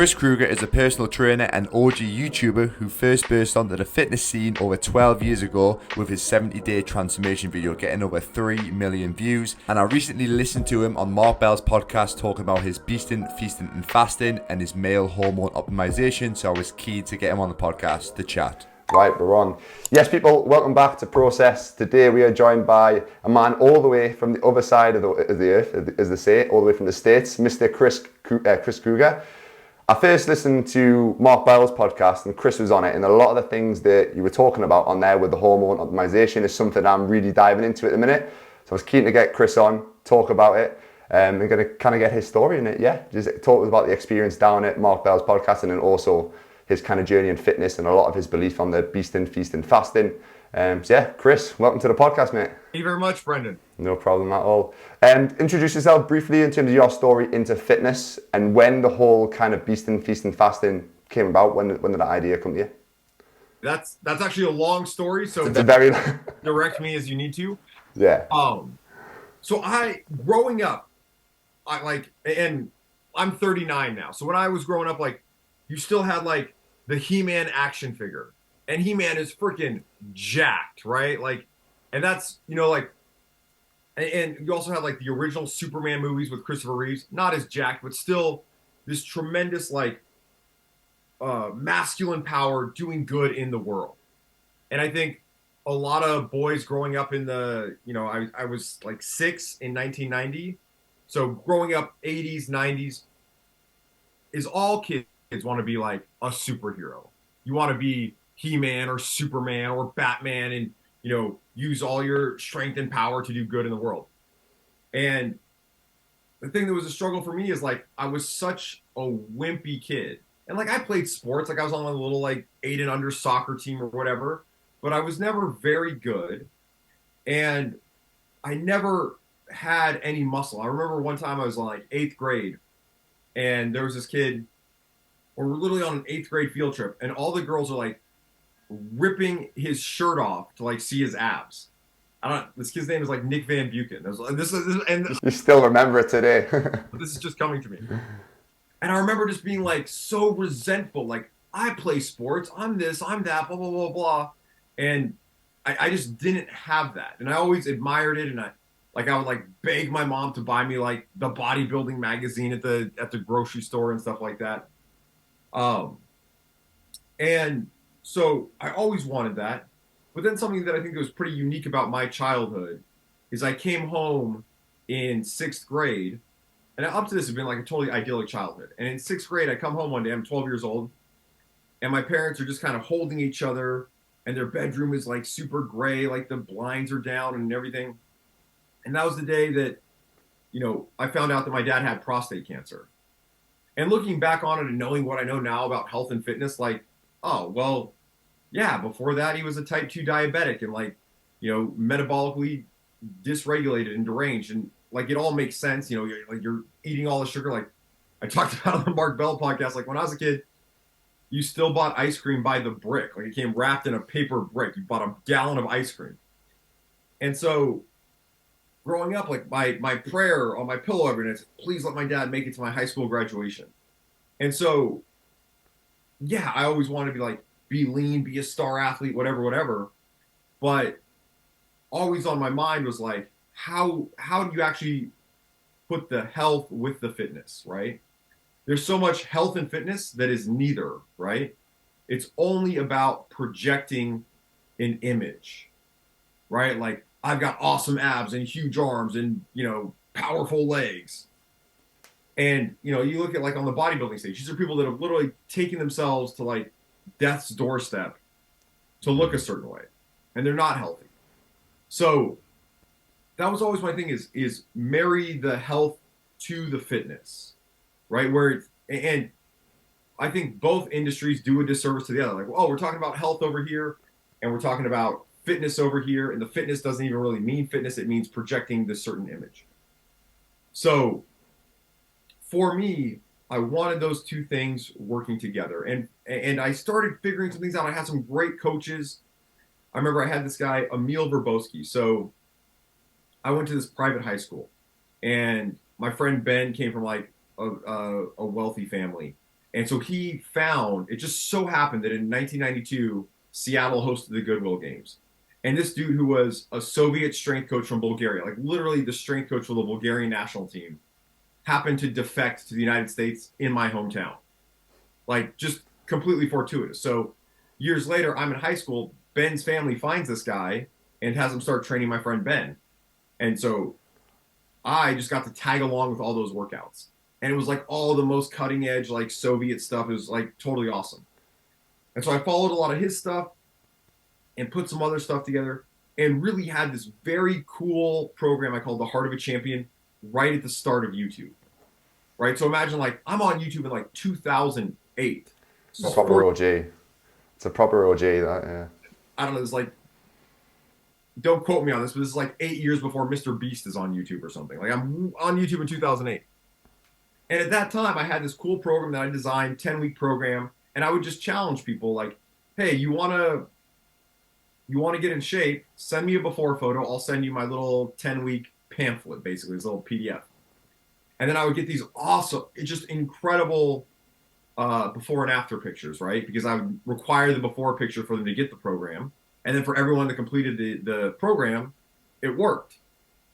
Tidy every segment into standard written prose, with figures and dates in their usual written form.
Chris Kruger is a personal trainer and OG YouTuber who first burst onto the fitness scene over 12 years ago with his 70-day transformation video getting over 3 million views. And I recently listened to him on Mark Bell's podcast talking about his beasting, feasting and fasting and his male hormone optimization, so I was keen to get him on the podcast to chat. Right, we're on. Yes, people, welcome back to Process. Today we are joined by a man all the way from the other side of the earth, as they say, all the way from the States, Mr. Chris Kruger. I first listened to Mark Bell's podcast and Chris was on it, and a lot of the things that you were talking about on there with the hormone optimization is something I'm really diving into at the minute. So I was keen to get Chris on, talk about it, and going to kind of get his story in it, yeah. Just talk about the experience down at Mark Bell's podcast and then also his kind of journey in fitness and a lot of his belief on the beasting, feasting, fasting. So yeah, Chris, welcome to the podcast, mate. Thank you very much, Brendan. No problem at all. Introduce yourself briefly in terms of your story into fitness and when the whole kind of beasting, feasting, fasting came about. When did that idea come to you? That's actually a long story, so it's a very direct me as you need to. Yeah. So growing up, and I'm 39 now. So when I was growing up, you still had the He-Man action figure, and He-Man is freaking jacked, right? And that's, and you also had the original Superman movies with Christopher Reeves, not as jacked, but still this tremendous masculine power doing good in the world. And I think a lot of boys growing up in the, I was 6 in 1990. So growing up 80s, 90s is all kids want to be like a superhero. You want to be He-Man or Superman or Batman and, use all your strength and power to do good in the world. And the thing that was a struggle for me is I was such a wimpy kid. And I played sports, I was on a little 8 and under soccer team or whatever, but I was never very good. And I never had any muscle. I remember one time I was in 8th grade and there was this kid, we're literally on an 8th grade field trip, and all the girls are ripping his shirt off to see his abs. This kid's name is Nick Van Buchen. You still remember it today. This is just coming to me. And I remember just being so resentful. I play sports, I'm this, I'm that, blah, blah, blah, blah. And I just didn't have that. And I always admired it. And I would beg my mom to buy me the bodybuilding magazine at the grocery store and stuff like that. And so I always wanted that. But then something that I think was pretty unique about my childhood is I came home in 6th grade, and up to this had been a totally idyllic childhood. And in 6th grade, I come home one day, I'm 12 years old, and my parents are just kind of holding each other, and their bedroom is super gray, the blinds are down and everything. And that was the day that, I found out that my dad had prostate cancer. And looking back on it and knowing what I know now about health and fitness, oh, well, yeah, before that he was a type 2 diabetic and metabolically dysregulated and deranged. And it all makes sense. You're eating all the sugar. I talked about on the Mark Bell podcast, when I was a kid, you still bought ice cream by the brick. It came wrapped in a paper brick. You bought a gallon of ice cream. And so growing up, my prayer on my pillow every night is, please let my dad make it to my high school graduation. And so, yeah, I always wanted to be lean, be a star athlete, whatever. But always on my mind was how do you actually put the health with the fitness, right? There's so much health and fitness that is neither, right? It's only about projecting an image, right? I've got awesome abs and huge arms and, powerful legs. And, you look at on the bodybuilding stage, these are people that have literally taken themselves to death's doorstep to look a certain way, and they're not healthy. So that was always my thing is marry the health to the fitness, right? And I think both industries do a disservice to the other. We're talking about health over here and we're talking about fitness over here, and the fitness doesn't even really mean fitness. It means projecting this certain image. So for me, I wanted those two things working together. And I started figuring some things out. I had some great coaches. I remember I had this guy, Emil Verbowski. So I went to this private high school, and my friend Ben came from a wealthy family. And so he found, it just so happened that in 1992, Seattle hosted the Goodwill Games. And this dude who was a Soviet strength coach from Bulgaria, like literally the strength coach for the Bulgarian national team, happened to defect to the United States in my hometown. Like just completely fortuitous. So years later, I'm in high school. Ben's family finds this guy and has him start training my friend Ben. And so I just got to tag along with all those workouts. And it was like all the most cutting edge, like Soviet stuff. It was like totally awesome. And so I followed a lot of his stuff and put some other stuff together and really had this very cool program I called the Heart of a Champion right at the start of YouTube. Right? So imagine like I'm on YouTube in like 2008. A proper OG. It's a proper OG, that, yeah. I don't know, it's like, don't quote me on this, but this is like 8 years before Mr. Beast is on YouTube or something. Like I'm on YouTube in 2008. And at that time, I had this cool program that I designed, 10-week program, and I would just challenge people like, hey, you want to get in shape, send me a before photo, I'll send you my little 10-week pamphlet, basically, this little PDF. And then I would get these awesome, just incredible before and after pictures, right? Because I would require the before picture for them to get the program. And then for everyone that completed the program, it worked.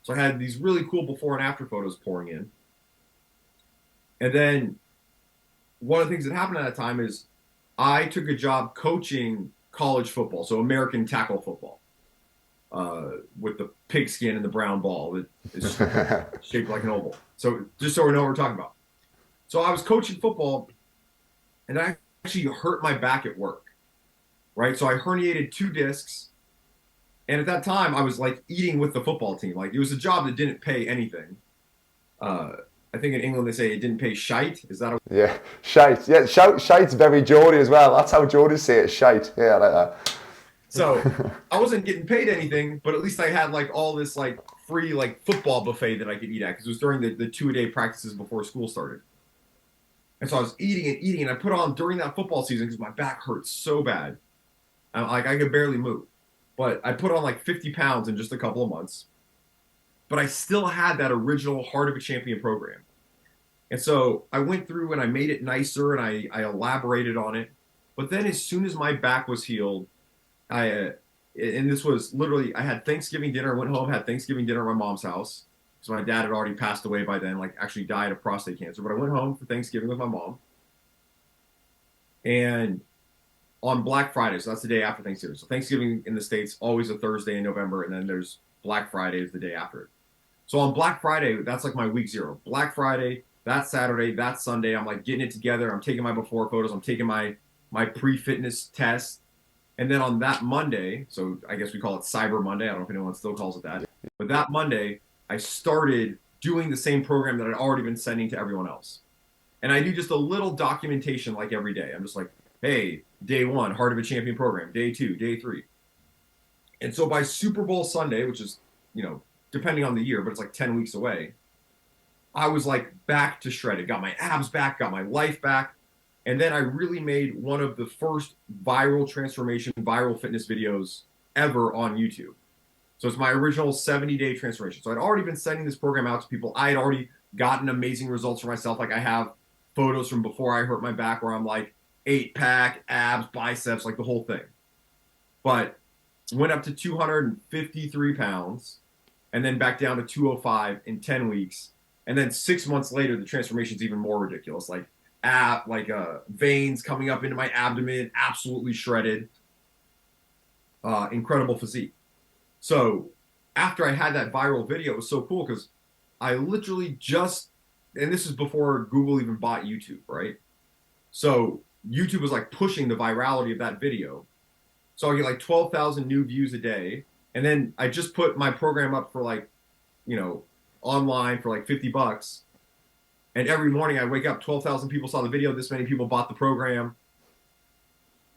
So I had these really cool before and after photos pouring in. And then one of the things that happened at that time is I took a job coaching college football, so American tackle football, with the pigskin and the brown ball that is shaped like an oval. So just so we know what we're talking about. So I was coaching football, and I actually hurt my back at work, right? So I herniated 2 discs, and at that time I was like eating with the football team. Like it was a job that didn't pay anything. I think in England they say it didn't pay shite. Is that a... Yeah, shite. Yeah, shite's very Geordie as well. That's how Geordies say it, shite. Yeah, I like that. So I wasn't getting paid anything, but at least I had like all this like free like football buffet that I could eat at because it was during the 2-a-day practices before school started. And so I was eating, and I put on during that football season because my back hurt so bad. Like I could barely move. But I put on like 50 pounds in just a couple of months. But I still had that original Heart of a Champion program. And so I went through and I made it nicer and I elaborated on it. But then as soon as my back was healed, and this was literally, I had Thanksgiving dinner, I went home, had Thanksgiving dinner at my mom's house. So my dad had already passed away by then, like actually died of prostate cancer. But I went home for Thanksgiving with my mom. And on Black Friday, so that's the day after Thanksgiving. So Thanksgiving in the States, always a Thursday in November, and then there's Black Friday is the day after it. So on Black Friday, that's like my week 0. Black Friday, that Saturday, that Sunday, I'm like getting it together. I'm taking my before photos. I'm taking my pre-fitness test. And then on that Monday, so I guess we call it Cyber Monday. I don't know if anyone still calls it that. But that Monday, I started doing the same program that I'd already been sending to everyone else. And I do just a little documentation like every day. I'm just like, hey, day 1, Heart of a Champion program. Day 2, day 3. And so by Super Bowl Sunday, which is, depending on the year, but it's like 10 weeks away, I was like back to shredded, got my abs back, got my life back. And then I really made one of the first viral transformation, viral fitness videos ever on YouTube. So it's my original 70-day transformation. So I'd already been sending this program out to people. I had already gotten amazing results for myself. Like I have photos from before I hurt my back where I'm like 8-pack, abs, biceps, like the whole thing. But went up to 253 pounds and then back down to 205 in 10 weeks. And then 6 months later, the transformation's even more ridiculous. Like veins coming up into my abdomen, absolutely shredded, incredible physique. So after I had that viral video, it was so cool because I literally and this is before Google even bought YouTube, right? So YouTube was like pushing the virality of that video. So I get like 12,000 new views a day. And then I just put my program up for like, online for like $50. And every morning I wake up, 12,000 people saw the video, this many people bought the program.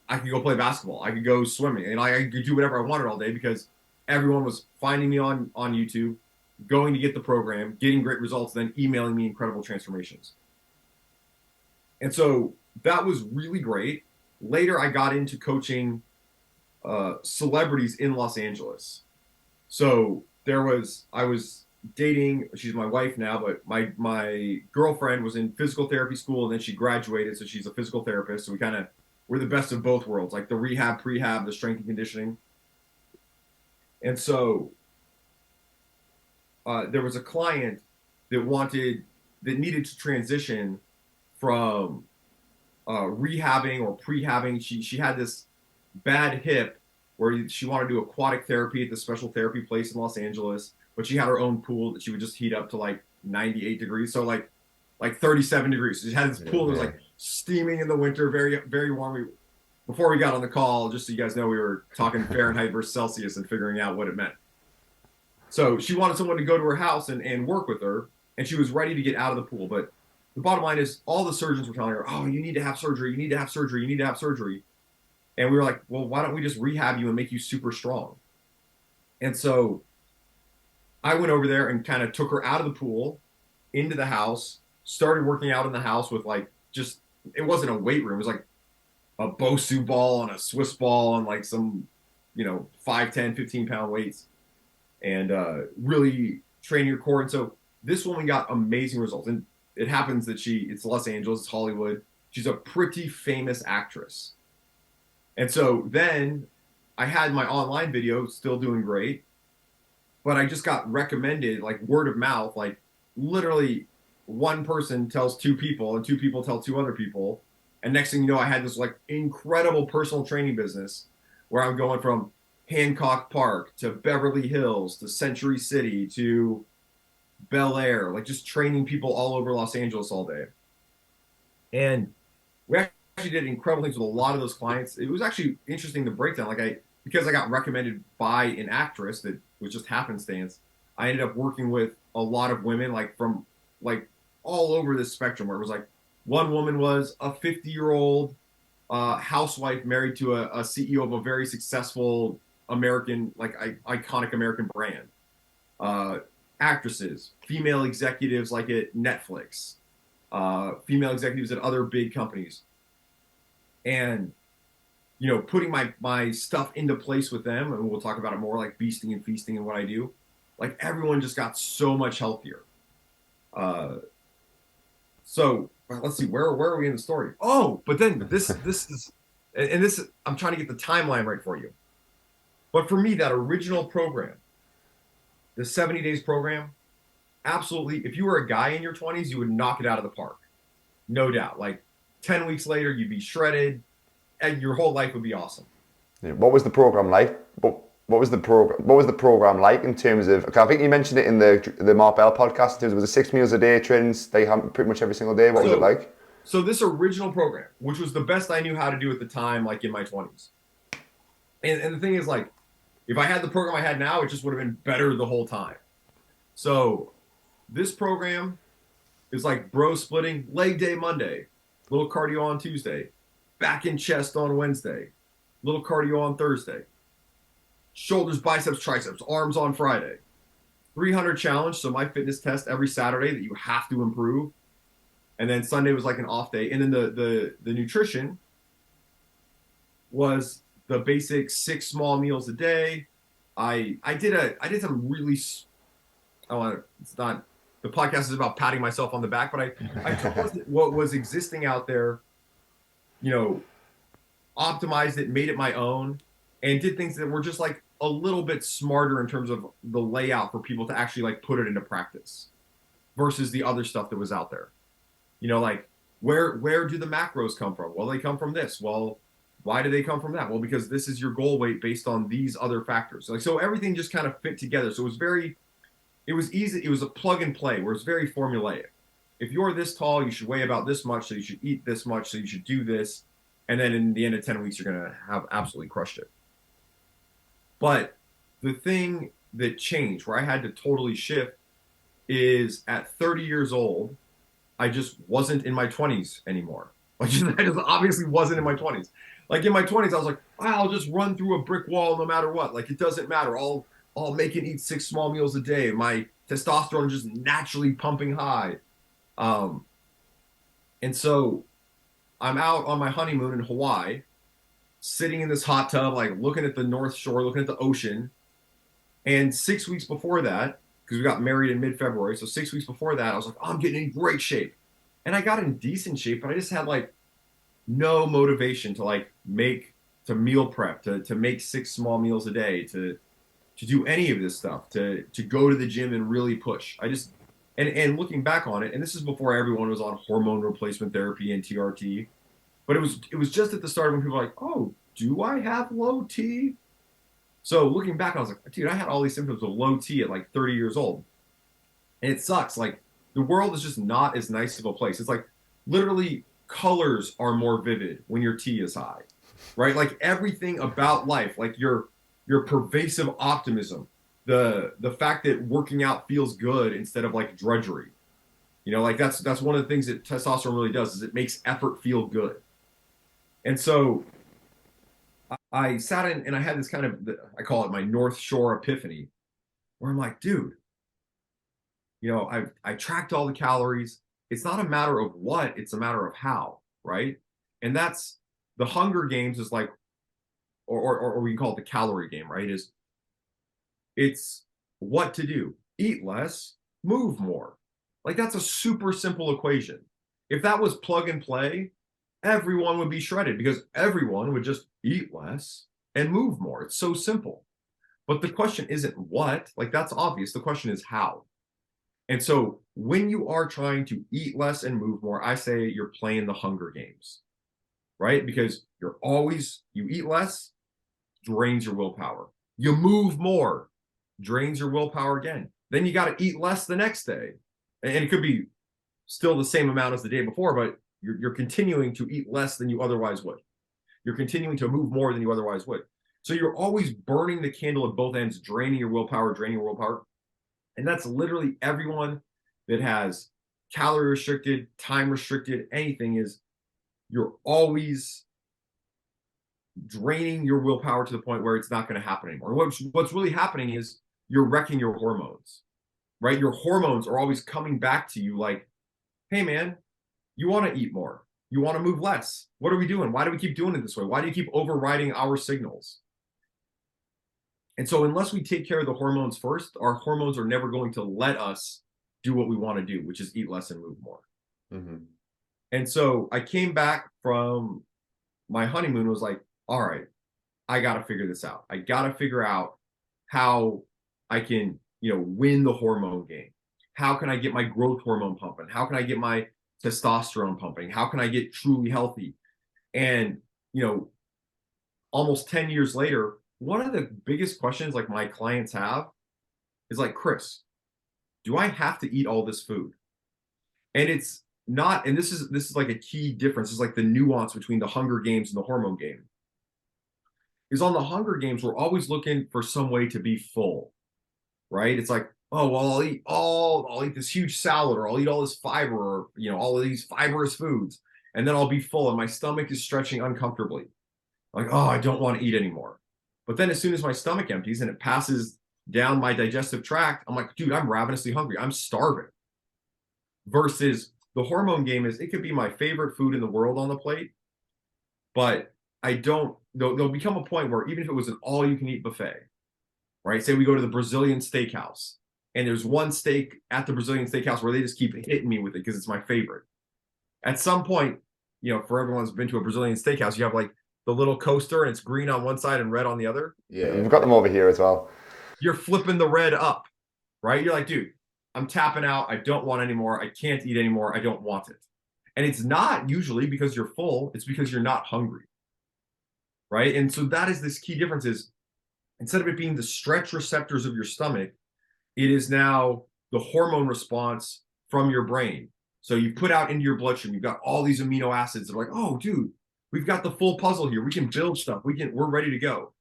I could go play basketball. I could go swimming. And I could do whatever I wanted all day because everyone was finding me on YouTube, going to get the program, getting great results, then emailing me incredible transformations. And so that was really great. Later, I got into coaching celebrities in Los Angeles. So I was dating. She's my wife now, but my girlfriend was in physical therapy school, and then she graduated, so she's a physical therapist. So we're the best of both worlds, like the rehab, prehab, the strength and conditioning. And so there was a client that needed to transition from rehabbing or prehabbing. She had this bad hip where she wanted to do aquatic therapy at the special therapy place in Los Angeles, but she had her own pool that she would just heat up to like 98 degrees, so like 37 degrees. So she had this pool that was like steaming in the winter, very very warm. Before we got on the call, just so you guys know, we were talking Fahrenheit versus Celsius and figuring out what it meant. So she wanted someone to go to her house and work with her, and she was ready to get out of the pool. But the bottom line is, all the surgeons were telling her, "Oh, you need to have surgery. You need to have surgery. You need to have surgery." And we were like, "Well, why don't we just rehab you and make you super strong?" And so I went over there and kind of took her out of the pool into the house, started working out in the house with like just, it wasn't a weight room. It was like a Bosu ball and a Swiss ball and like some, 5, 10, 15-pound weights, and really train your core. And so this woman got amazing results. And it happens that it's Los Angeles, it's Hollywood. She's a pretty famous actress. And so then I had my online video still doing great, but I just got recommended, like word of mouth, like literally one person tells two people and two people tell two other people. And next thing you know, I had this like incredible personal training business where I'm going from Hancock Park to Beverly Hills to Century City to Bel Air, like just training people all over Los Angeles all day. And we actually did incredible things with a lot of those clients. It was actually interesting to break down. Because I got recommended by an actress that was just happenstance, I ended up working with a lot of women, like from like all over this spectrum, where it was like one woman was a 50-year-old housewife married to a CEO of a very successful American, like iconic American brand. Actresses, female executives like at Netflix, female executives at other big companies. And, putting my stuff into place with them, and we'll talk about it more, like beasting and feasting and what I do, like everyone just got so much healthier. So let's see, where are we in the story? Oh, but then this is, and this, I'm trying to get the timeline right for you. But for me, that original program, the 70 days program, absolutely, if you were a guy in your 20s, you would knock it out of the park. No doubt. Like 10 weeks later, you'd be shredded and your whole life would be awesome. Yeah. What was the program like? What was the program? What was the program like in terms of? Okay, I think you mentioned it in the Mark Bell podcast. In terms of, was it 6 meals a day, trainings they have pretty much every single day? What was it like? So this original program, which was the best I knew how to do at the time, like in my 20s. And the thing is, like, if I had the program I had now, it just would have been better the whole time. So this program is like bro splitting, leg day Monday, little cardio on Tuesday, back and chest on Wednesday, little cardio on Thursday, shoulders, biceps, triceps, arms on Friday, 300 challenge. So my fitness test every Saturday that you have to improve. And then Sunday was like an off day. And then the nutrition was the basic 6 small meals a day. I did some really, it's not, the podcast is about patting myself on the back, but I took what was existing out there, optimized it, made it my own, and did things that were just like a little bit smarter in terms of the layout for people to actually like put it into practice versus the other stuff that was out there. Like where do the macros come from? Well, they come from this. Well, why do they come from that? Well, because this is your goal weight based on these other factors. So everything just kind of fit together. So it was easy. It was a plug and play where it's very formulaic. If you're this tall, you should weigh about this much. So you should eat this much. So you should do this. And then in the end of 10 weeks, you're going to have absolutely crushed it. But the thing that changed, where I had to totally shift, is at 30 years old, I just wasn't in my 20s anymore. Like, I just obviously wasn't in my 20s. Like in my 20s, I was like, I'll just run through a brick wall no matter what. Like, it doesn't matter. I'll make and eat 6 small meals a day. My testosterone is just naturally pumping high. And so I'm out on my honeymoon in Hawaii, sitting in this hot tub, like looking at the North Shore, looking at the ocean. And 6 weeks before that, because we got married in mid-February. So 6 weeks before that, I was like, oh, I'm getting in great shape. And I got in decent shape, but I just had like no motivation to like to meal prep, to make 6 small meals a day, to do any of this stuff, to go to the gym and really push. And looking back on it, and this is before everyone was on hormone replacement therapy and TRT, but it was just at the start when people were like, oh, do I have low T? So looking back, I was like, dude, I had all these symptoms of low T at like 30 years old. And it sucks. Like the world is just not as nice of a place. It's like literally colors are more vivid when your T is high, right? Like everything about life, like your pervasive optimism, the fact that working out feels good instead of like drudgery. You know, like that's one of the things that testosterone really does is it makes effort feel good. And so I sat in and I had this kind of, I call it my North Shore epiphany, where I'm like, dude, you know, I tracked all the calories. It's not a matter of what, it's a matter of how, right? And that's the Hunger Games is like, or we can call it the calorie game, right? It's what to do. Eat less, move more. Like that's a super simple equation. If that was plug and play, everyone would be shredded because everyone would just eat less and move more. It's so simple. But the question isn't what, like that's obvious. The question is how. And so when you are trying to eat less and move more, I say you're playing the Hunger Games, right? Because you eat less, drains your willpower. You move more, drains your willpower again. Then you got to eat less the next day. And it could be still the same amount as the day before, but you're continuing to eat less than you otherwise would. You're continuing to move more than you otherwise would. So you're always burning the candle at both ends, draining your willpower. And that's literally everyone that has calorie restricted, time restricted, anything is you're always draining your willpower to the point where it's not going to happen anymore. What's really happening is you're wrecking your hormones, right? Your hormones are always coming back to you like, hey, man, you want to eat more. You want to move less. What are we doing? Why do we keep doing it this way? Why do you keep overriding our signals? And so unless we take care of the hormones first, our hormones are never going to let us do what we want to do, which is eat less and move more. Mm-hmm. And so I came back from my honeymoon, was like, all right, I got to figure this out. I got to figure out how I can, win the hormone game. How can I get my growth hormone pumping? How can I get my testosterone pumping? How can I get truly healthy? And, almost 10 years later, one of the biggest questions like my clients have is like, Chris, do I have to eat all this food? And it's not, and this is like a key difference. It's like the nuance between the Hunger Games and the hormone game. Is on the Hunger Games, we're always looking for some way to be full, right? It's like, oh, well, I'll eat this huge salad, or I'll eat all this fiber, or, all of these fibrous foods, and then I'll be full and my stomach is stretching uncomfortably. Like, oh, I don't want to eat anymore. But then as soon as my stomach empties and it passes down my digestive tract, I'm like, dude, I'm ravenously hungry. I'm starving. Versus the hormone game is, it could be my favorite food in the world on the plate, but there'll become a point where even if it was an all-you-can-eat buffet, right? Say we go to the Brazilian steakhouse and there's one steak at the Brazilian steakhouse where they just keep hitting me with it because it's my favorite. At some point, for everyone who's been to a Brazilian steakhouse, you have like the little coaster and it's green on one side and red on the other. Yeah, we've got them over here as well. You're flipping the red up, right? You're like, dude, I'm tapping out. I don't want any more. I can't eat anymore. I don't want it. And it's not usually because you're full. It's because you're not hungry, right? And so that is this key difference is instead of it being the stretch receptors of your stomach, it is now the hormone response from your brain. So you put out into your bloodstream, you've got all these amino acids that are like, oh, dude, we've got the full puzzle here. We can build stuff. We're ready to go.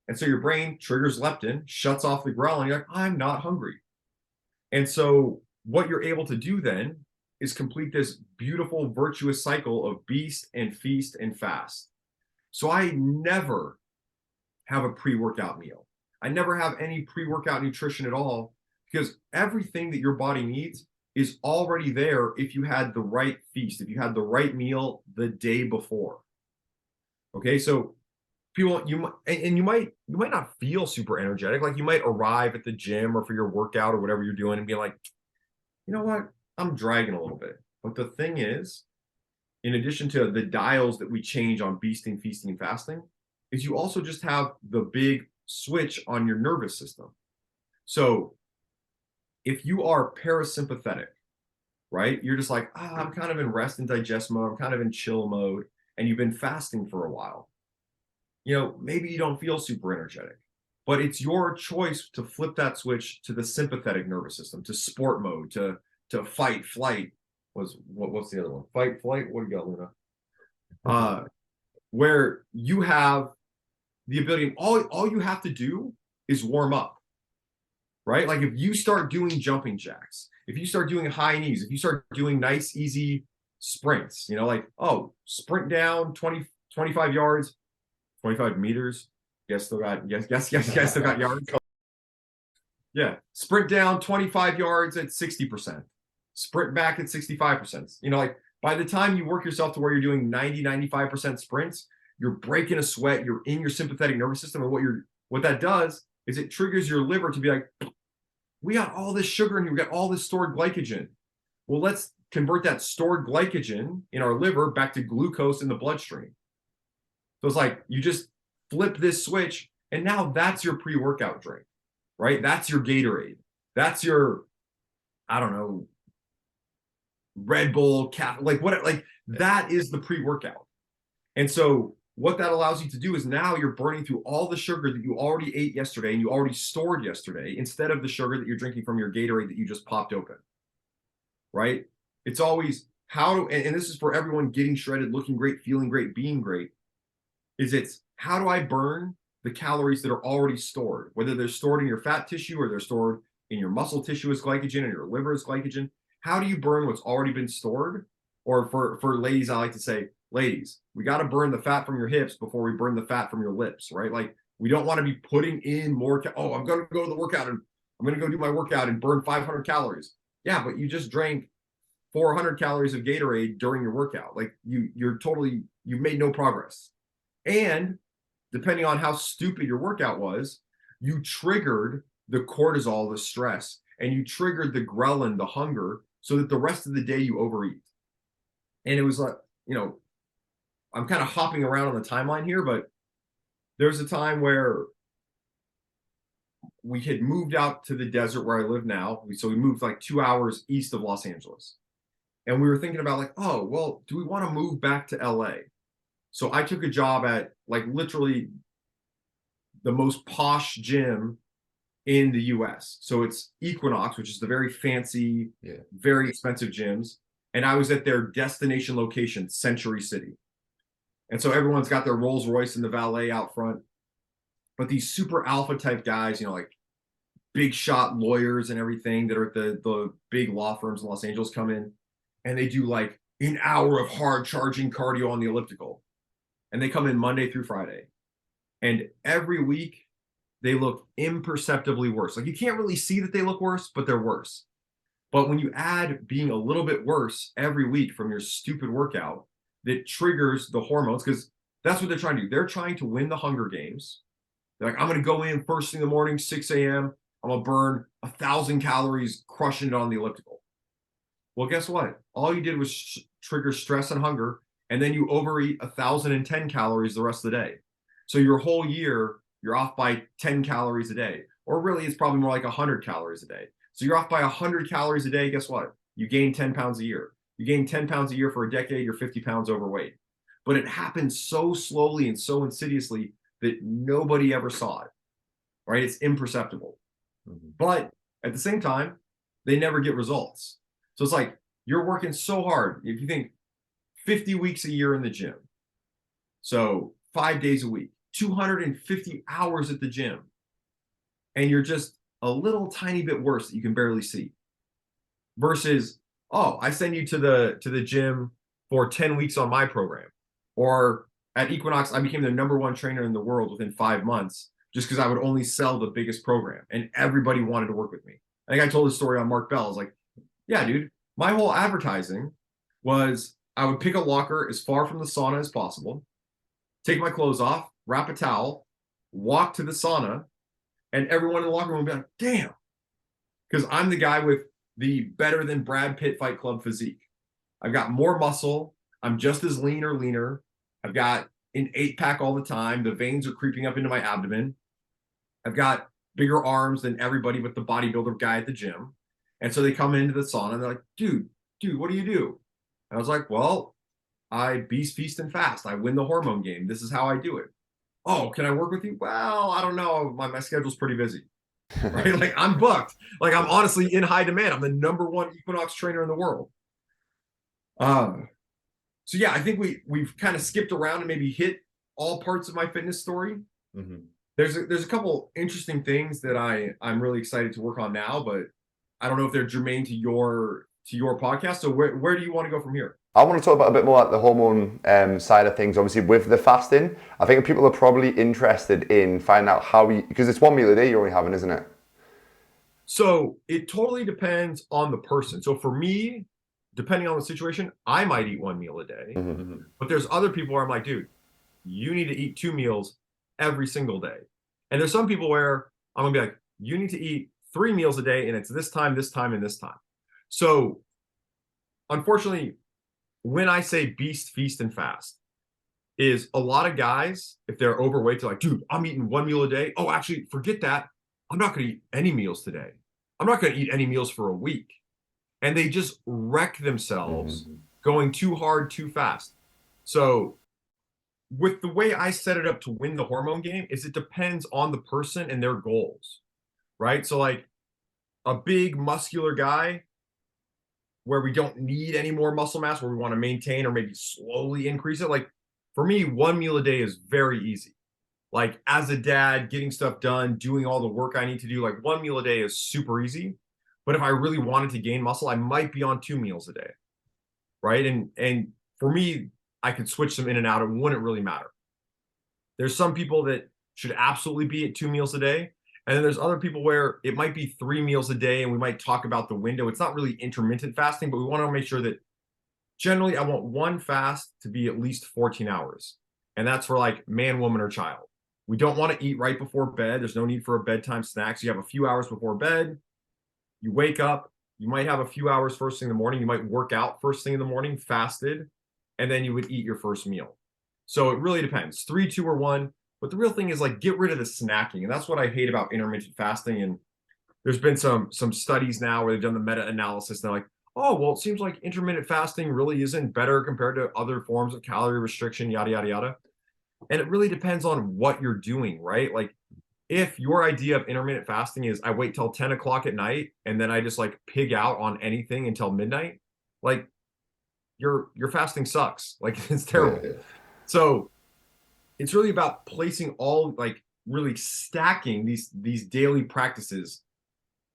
And so your brain triggers leptin, shuts off the ghrelin. You're like, I'm not hungry. And so what you're able to do then is complete this beautiful virtuous cycle of beast and feast and fast. So I never have a pre-workout meal. I never have any pre-workout nutrition at all because everything that your body needs is already there if you had the right feast, if you had the right meal the day before. Okay, so people, you might not feel super energetic. Like you might arrive at the gym or for your workout or whatever you're doing and be like, you know what, I'm dragging a little bit. But the thing is, in addition to the dials that we change on beasting, feasting, and fasting, is you also just have the big switch on your nervous system. So if you are parasympathetic, right, you're just like, I'm kind of in rest and digest mode, I'm kind of in chill mode, and you've been fasting for a while, maybe you don't feel super energetic, but it's your choice to flip that switch to the sympathetic nervous system, to sport mode, to fight, flight. What's the other one? Fight, flight. What do you got, Luna? Where you have the ability, all you have to do is warm up, right? Like if you start doing jumping jacks, if you start doing high knees, if you start doing nice, easy sprints, sprint down 25 yards, 25 meters. Yes, still got yards. Yeah. Sprint down 25 yards at 60%. Sprint back at 65%. By the time you work yourself to where you're doing 95% sprints, you're breaking a sweat, you're in your sympathetic nervous system. And what that does is it triggers your liver to be like, we got all this sugar and we got all this stored glycogen. Well, let's convert that stored glycogen in our liver back to glucose in the bloodstream. So it's like you just flip this switch, and now that's your pre-workout drink, right? That's your Gatorade. That's your, I don't know, Red Bull, that is the pre-workout. And so what that allows you to do is now you're burning through all the sugar that you already ate yesterday and you already stored yesterday, instead of the sugar that you're drinking from your Gatorade that you just popped open, right? It's always and this is for everyone getting shredded, looking great, feeling great, being great, it's how do I burn the calories that are already stored, whether they're stored in your fat tissue or they're stored in your muscle tissue as glycogen and your liver as glycogen. How do you burn what's already been stored? Or for ladies, I like to say, ladies, we got to burn the fat from your hips before we burn the fat from your lips, right? Like we don't want to be putting in more. I'm going to go to the workout and I'm going to go do my workout and burn 500 calories. Yeah, but you just drank 400 calories of Gatorade during your workout. Like you've made no progress. And depending on how stupid your workout was, you triggered the cortisol, the stress, and you triggered the ghrelin, the hunger, so that the rest of the day you overeat. And it was like, I'm kind of hopping around on the timeline here, but there's a time where we had moved out to the desert where I live now. So we moved like 2 hours east of Los Angeles. And we were thinking about like, oh, well, do we want to move back to LA? So I took a job at like literally the most posh gym in the US. So it's Equinox, which is the very fancy, very expensive gyms. And I was at their destination location, Century City. And so everyone's got their Rolls Royce and the valet out front. But these super alpha type guys, like big shot lawyers and everything that are at the big law firms in Los Angeles come in and they do like an hour of hard charging cardio on the elliptical. And they come in Monday through Friday. And every week they look imperceptibly worse. Like you can't really see that they look worse, but they're worse. But when you add being a little bit worse every week from your stupid workout, that triggers the hormones, because that's what they're trying to do. They're trying to win the Hunger Games. They're like, I'm going to go in first thing in the morning, 6 a.m. I'm going to burn 1,000 calories crushing it on the elliptical. Well, guess what? All you did was trigger stress and hunger, and then you overeat 1,010 calories the rest of the day. So your whole year, you're off by 10 calories a day. Or really, it's probably more like 100 calories a day. So you're off by 100 calories a day. Guess what? You gain 10 pounds a year. You gain 10 pounds a year for a decade, you're 50 pounds overweight. But it happens so slowly and so insidiously that nobody ever saw it, right? It's imperceptible. Mm-hmm. But at the same time, they never get results. So it's like you're working so hard. If you think 50 weeks a year in the gym, so 5 days a week, 250 hours at the gym, and you're just a little tiny bit worse that you can barely see. Versus, oh, I send you to the gym for 10 weeks on my program. Or at Equinox, I became the #1 trainer in the world within 5 months just because I would only sell the biggest program and everybody wanted to work with me. I think I told this story on Mark Bell. I was like, yeah, dude, my whole advertising was I would pick a locker as far from the sauna as possible. take my clothes off, wrap a towel, walk to the sauna, and everyone in the locker room will be like, damn. Because I'm the guy with the better than Brad Pitt Fight Club physique. I've got more muscle. I'm just as lean or leaner. I've got an 8-pack all the time. The veins are creeping up into my abdomen. I've got bigger arms than everybody but the bodybuilder guy at the gym. And so they come into the sauna and they're like, dude, what do you do? And I was like, well, I beast, feast, and fast. I win the hormone game. This is how I do it. Oh, can I work with you? Well, I don't know. My schedule's pretty busy. Right? Like I'm booked. Like I'm honestly in high demand. I'm the #1 Equinox trainer in the world. So yeah, I think we've kind of skipped around and maybe hit all parts of my fitness story. Mm-hmm. There's a couple interesting things that I'm really excited to work on now, but I don't know if they're germane to your podcast. So where do you want to go from here? I want to talk about a bit more like the hormone side of things. Obviously, with the fasting, I think people are probably interested in finding out how because it's 1 meal a day you're only having, isn't it? So it totally depends on the person. So for me, depending on the situation, I might eat 1 meal a day, Mm-hmm. but there's other people where I'm like, dude, you need to eat 2 meals every single day. And there's some people where I'm gonna be like, you need to eat 3 meals a day, and it's this time, this time, and this time. So unfortunately, when I say beast, feast, and fast, is a lot of guys, if they're overweight, they're like, dude, I'm eating 1 meal a day. Oh, actually, forget that. I'm not going to eat any meals today. I'm not going to eat any meals for a week. And they just wreck themselves going too hard, too fast. So with the way I set it up to win the hormone game is it depends on the person and their goals, right? So like a big muscular guy where we don't need any more muscle mass, where we want to maintain or maybe slowly increase it. Like for me, 1 meal a day is very easy. Like as a dad, getting stuff done, doing all the work I need to do, like 1 meal a day is super easy. But if I really wanted to gain muscle, I might be on 2 meals a day, right? And for me, I could switch them in and out. It wouldn't really matter. There's some people that should absolutely be at 2 meals a day. And then there's other people where it might be 3 meals a day, and we might talk about the window. It's not really intermittent fasting, but we want to make sure that generally I want one fast to be at least 14 hours. And that's for like man, woman, or child. We don't want to eat right before bed. There's no need for a bedtime snack. So you have a few hours before bed. You wake up. You might have a few hours first thing in the morning. You might work out first thing in the morning, fasted, and then you would eat your first meal. So it really depends. 3, 2, or 1. But the real thing is like get rid of the snacking. And that's what I hate about intermittent fasting. And there's been some studies now where they've done the meta-analysis. They're like, oh, well, it seems like intermittent fasting really isn't better compared to other forms of calorie restriction, yada, yada, yada. And it really depends on what you're doing, right? Like if your idea of intermittent fasting is I wait till 10 o'clock at night and then I just like pig out on anything until midnight, like your fasting sucks. Like it's terrible. Yeah. So it's really about placing all like really stacking these daily practices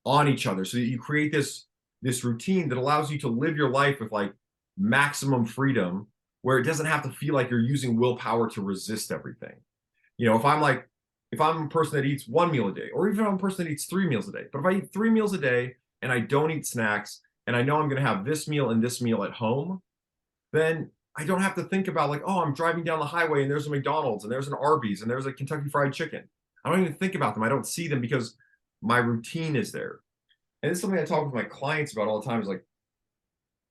on each other so that you create this routine that allows you to live your life with like maximum freedom, where it doesn't have to feel like you're using willpower to resist everything. You know, if I'm a person that eats 1 meal a day, or even if I'm a person that eats 3 meals a day, but if I eat 3 meals a day and I don't eat snacks and I know I'm going to have this meal and this meal at home, then I don't have to think about like, oh, I'm driving down the highway and there's a McDonald's and there's an Arby's and there's a Kentucky Fried Chicken. I don't even think about them. I don't see them because my routine is there. And this is something I talk with my clients about all the time is like,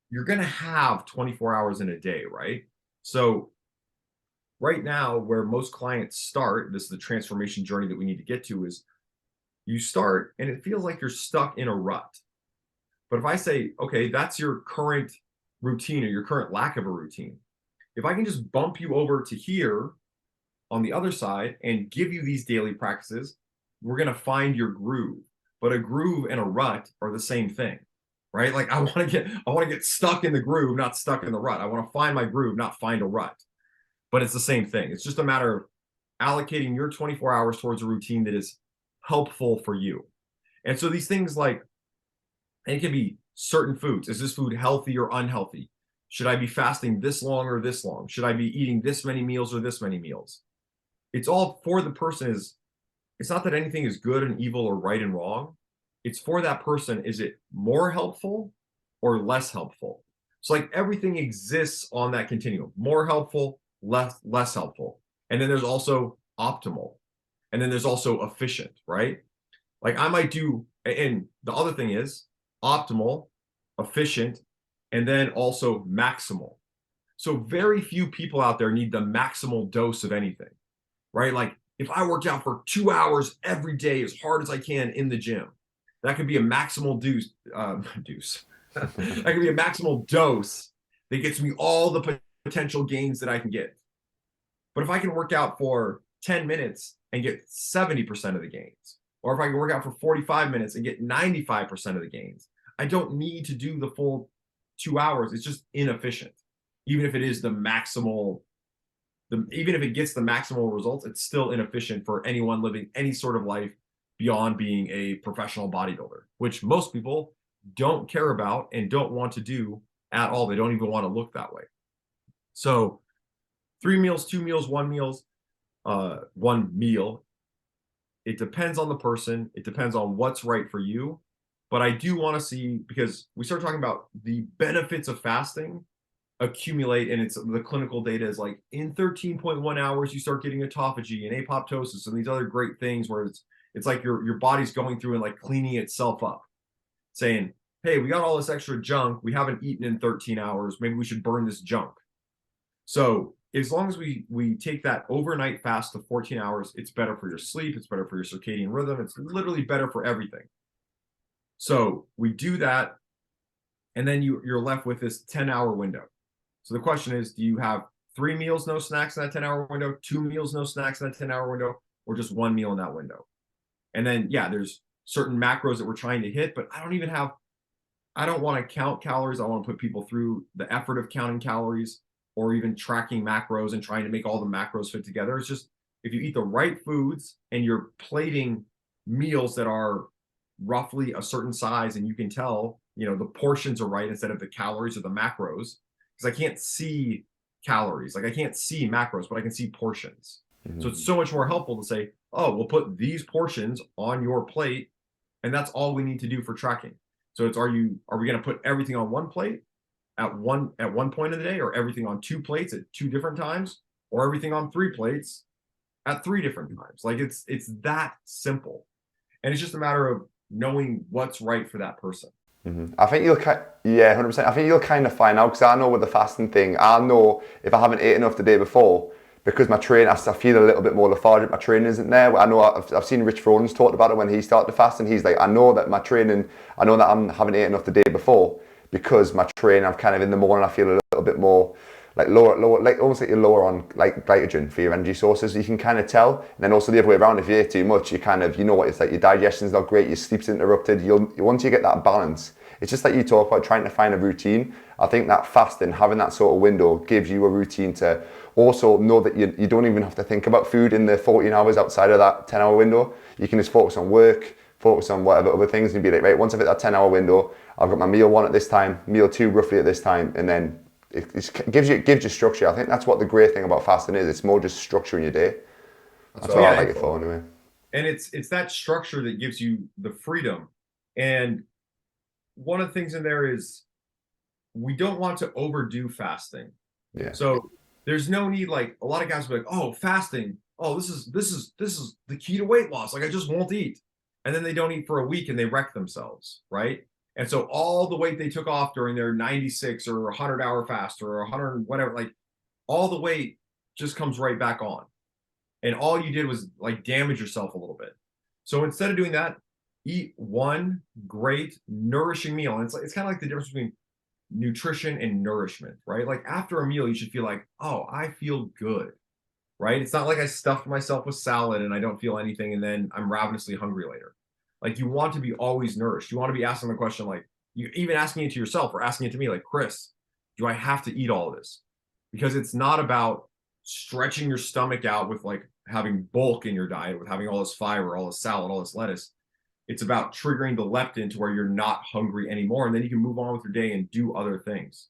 you're going to have 24 hours in a day, right? So right now, where most clients start, this is the transformation journey that we need to get to, is you start and it feels like you're stuck in a rut. But if I say, okay, that's your current routine or your current lack of a routine, if I can just bump you over to here on the other side and give you these daily practices, we're going to find your groove. But a groove and a rut are the same thing, right? Like I want to get stuck in the groove, not stuck in the rut. I want to find my groove, not find a rut. But it's the same thing. It's just a matter of allocating your 24 hours towards a routine that is helpful for you. And so these things like, and it can be certain foods. Is this food healthy or unhealthy? Should I be fasting this long or this long? Should I be eating this many meals or this many meals? It's all for the person. It's not that anything is good and evil or right and wrong. It's for that person. Is it more helpful or less helpful? So like everything exists on that continuum, more helpful, less helpful. And then there's also optimal. And then there's also efficient, right? Like I might do, and the other thing is optimal, efficient, and then also maximal. So very few people out there need the maximal dose of anything, right? Like if I worked out for 2 hours every day as hard as I can in the gym, that could be a maximal dose. That could be a maximal dose that gets me all the potential gains that I can get. But if I can work out for 10 minutes and get 70% of the gains, or if I can work out for 45 minutes and get 95% of the gains, I don't need to do the full 2 hours. It's just inefficient. Even if it is the maximal, even if it gets the maximal results, it's still inefficient for anyone living any sort of life beyond being a professional bodybuilder, which most people don't care about and don't want to do at all. They don't even want to look that way. So 3 meals, 2 meals, 1 meal. It depends on the person. It depends on what's right for you. But I do want to see, because we start talking about the benefits of fasting accumulate, and it's the clinical data is like in 13.1 hours, you start getting autophagy and apoptosis and these other great things where it's like your body's going through and like cleaning itself up, saying, hey, we got all this extra junk. We haven't eaten in 13 hours. Maybe we should burn this junk. So as long as we take that overnight fast to 14 hours, it's better for your sleep. It's better for your circadian rhythm. It's literally better for everything. So we do that, and then you're left with this 10-hour window. So the question is, do you have 3 meals, no snacks in that 10-hour window, 2 meals, no snacks in that 10-hour window, or just 1 meal in that window? And then, yeah, there's certain macros that we're trying to hit, but I don't want to count calories. I want to put people through the effort of counting calories or even tracking macros and trying to make all the macros fit together. It's just, if you eat the right foods and you're plating meals that are roughly a certain size and you can tell, the portions are right instead of the calories or the macros, because I can't see calories. Like I can't see macros, but I can see portions. Mm-hmm. So it's so much more helpful to say, oh, we'll put these portions on your plate, and that's all we need to do for tracking. So it's, are we going to put everything on one plate at one point of the day, or everything on 2 plates at 2 different times, or everything on 3 plates at 3 different times? Like it's that simple. And it's just a matter of knowing what's right for that person. Mm-hmm. I think 100%. I think you'll kind of find out, because I know with the fasting thing, I know if I haven't eaten enough the day before, because my training, I feel a little bit more lethargic, my training isn't there. I know I've seen Rich Froden's talked about it when he started to fast, and he's like, I know that I'm having eaten enough the day before, because my training, I'm kind of in the morning, I feel a little bit more like lower, like almost like you're lower on like glycogen for your energy sources. You can kind of tell. And then also the other way around, if you eat too much, you kind of, what it's like, your digestion's not great, your sleep's interrupted. Once you get that balance, it's just like you talk about trying to find a routine. I think that fasting, having that sort of window, gives you a routine to also know that you don't even have to think about food in the 14 hours outside of that 10-hour window. You can just focus on work, focus on whatever other things, and be like, right, once I've hit that 10-hour window, I've got my meal 1 at this time, meal 2 roughly at this time, and then it gives you structure. I think that's what the great thing about fasting is. It's more just structure in your day. That's what I like it for anyway. And it's that structure that gives you the freedom. And one of the things in there is we don't want to overdo fasting. Yeah. So there's no need, like a lot of guys will be like, oh, fasting, oh, this is the key to weight loss. Like I just won't eat. And then they don't eat for a week and they wreck themselves, right? And so all the weight they took off during their 96 or 100-hour fast or 100 whatever, like all the weight just comes right back on. And all you did was like damage yourself a little bit. So instead of doing that, eat one great nourishing meal. And it's kind of like the difference between nutrition and nourishment, right? Like after a meal, you should feel like, oh, I feel good, right? It's not like I stuffed myself with salad and I don't feel anything and then I'm ravenously hungry later. Like you want to be always nourished. You want to be asking the question, like you even asking it to yourself or asking it to me, like, Chris, do I have to eat all of this? Because it's not about stretching your stomach out with like having bulk in your diet, with having all this fiber, all this salad, all this lettuce. It's about triggering the leptin to where you're not hungry anymore. And then you can move on with your day and do other things.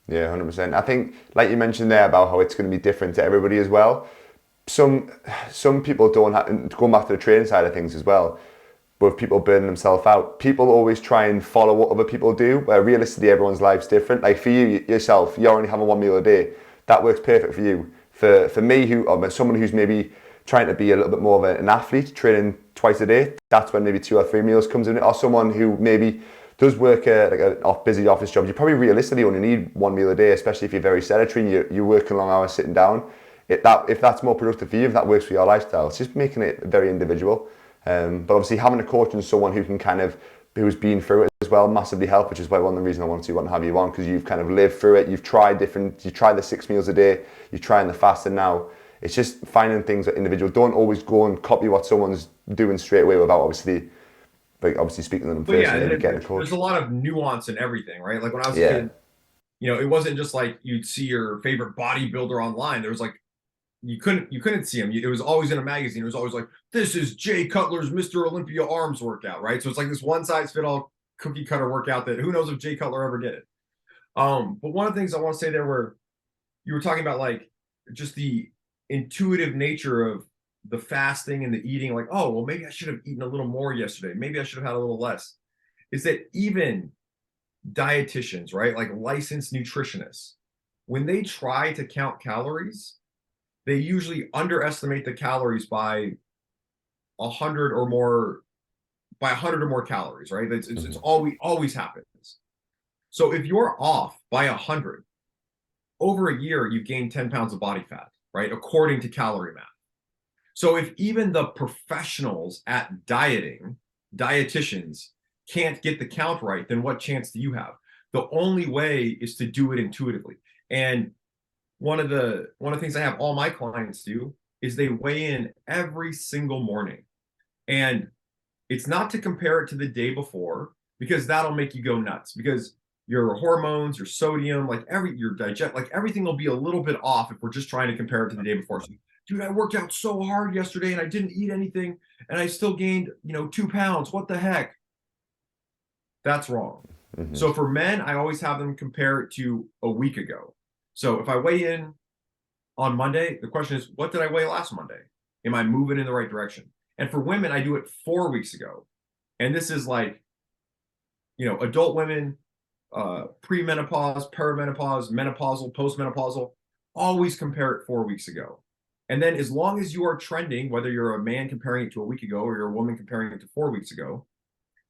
Yeah, 100%. I think, like you mentioned there about how it's going to be different to everybody as well. Some people don't have, going back to the training side of things as well, with people burning themselves out. People always try and follow what other people do, where realistically everyone's life's different. Like for you, yourself, you're only having 1 meal a day. That works perfect for you. For me, or someone who's maybe trying to be a little bit more of an athlete, training twice a day, that's when maybe 2 or 3 meals comes in. Or someone who maybe does work a busy office job, you probably realistically only need 1 meal a day, especially if you're very sedentary and you're working long hours sitting down. If that's more productive for you, if that works for your lifestyle, it's just making it very individual. But obviously having a coach and someone who can who's been through it as well massively help, which is why one of the reasons I want to have you on, because you've kind of lived through it. You tried the 6 meals a day, you're trying the fasting now. It's just finding things that individual. Don't always go and copy what someone's doing straight away without obviously speaking to them first and then getting a coach. There's a lot of nuance in everything, right? Like when I was a kid, it wasn't just like you'd see your favorite bodybuilder online. There was like, you couldn't see him. It was always in a magazine. It was always like, this is Jay Cutler's Mr. Olympia arms workout, right? So it's like this one size fit all cookie cutter workout that who knows if Jay Cutler ever did it. But one of the things I want to say there, where you were talking about like just the intuitive nature of the fasting and the eating, like, oh, well, maybe I should have eaten a little more yesterday. Maybe I should have had a little less. Is that even dietitians, right? Like licensed nutritionists, when they try to count calories, they usually underestimate the calories by 100 or more calories, right? It's always happens. So if you're off by 100, over a year, you've gained 10 pounds of body fat, right? According to calorie math. So if even the professionals at dietitians can't get the count right, then what chance do you have? The only way is to do it intuitively. And one of the things I have all my clients do is they weigh in every single morning. And it's not to compare it to the day before, because that'll make you go nuts, because your hormones, your sodium, like your digest, like everything will be a little bit off if we're just trying to compare it to the day before. So, dude, I worked out so hard yesterday and I didn't eat anything and I still gained, 2 pounds. What the heck? That's wrong. Mm-hmm. So for men, I always have them compare it to a week ago. So if I weigh in on Monday, the question is, what did I weigh last Monday? Am I moving in the right direction? And for women, I do it 4 weeks ago. And this is like, adult women, premenopause, perimenopause, menopausal, postmenopausal, always compare it 4 weeks ago. And then as long as you are trending, whether you're a man comparing it to a week ago or you're a woman comparing it to 4 weeks ago,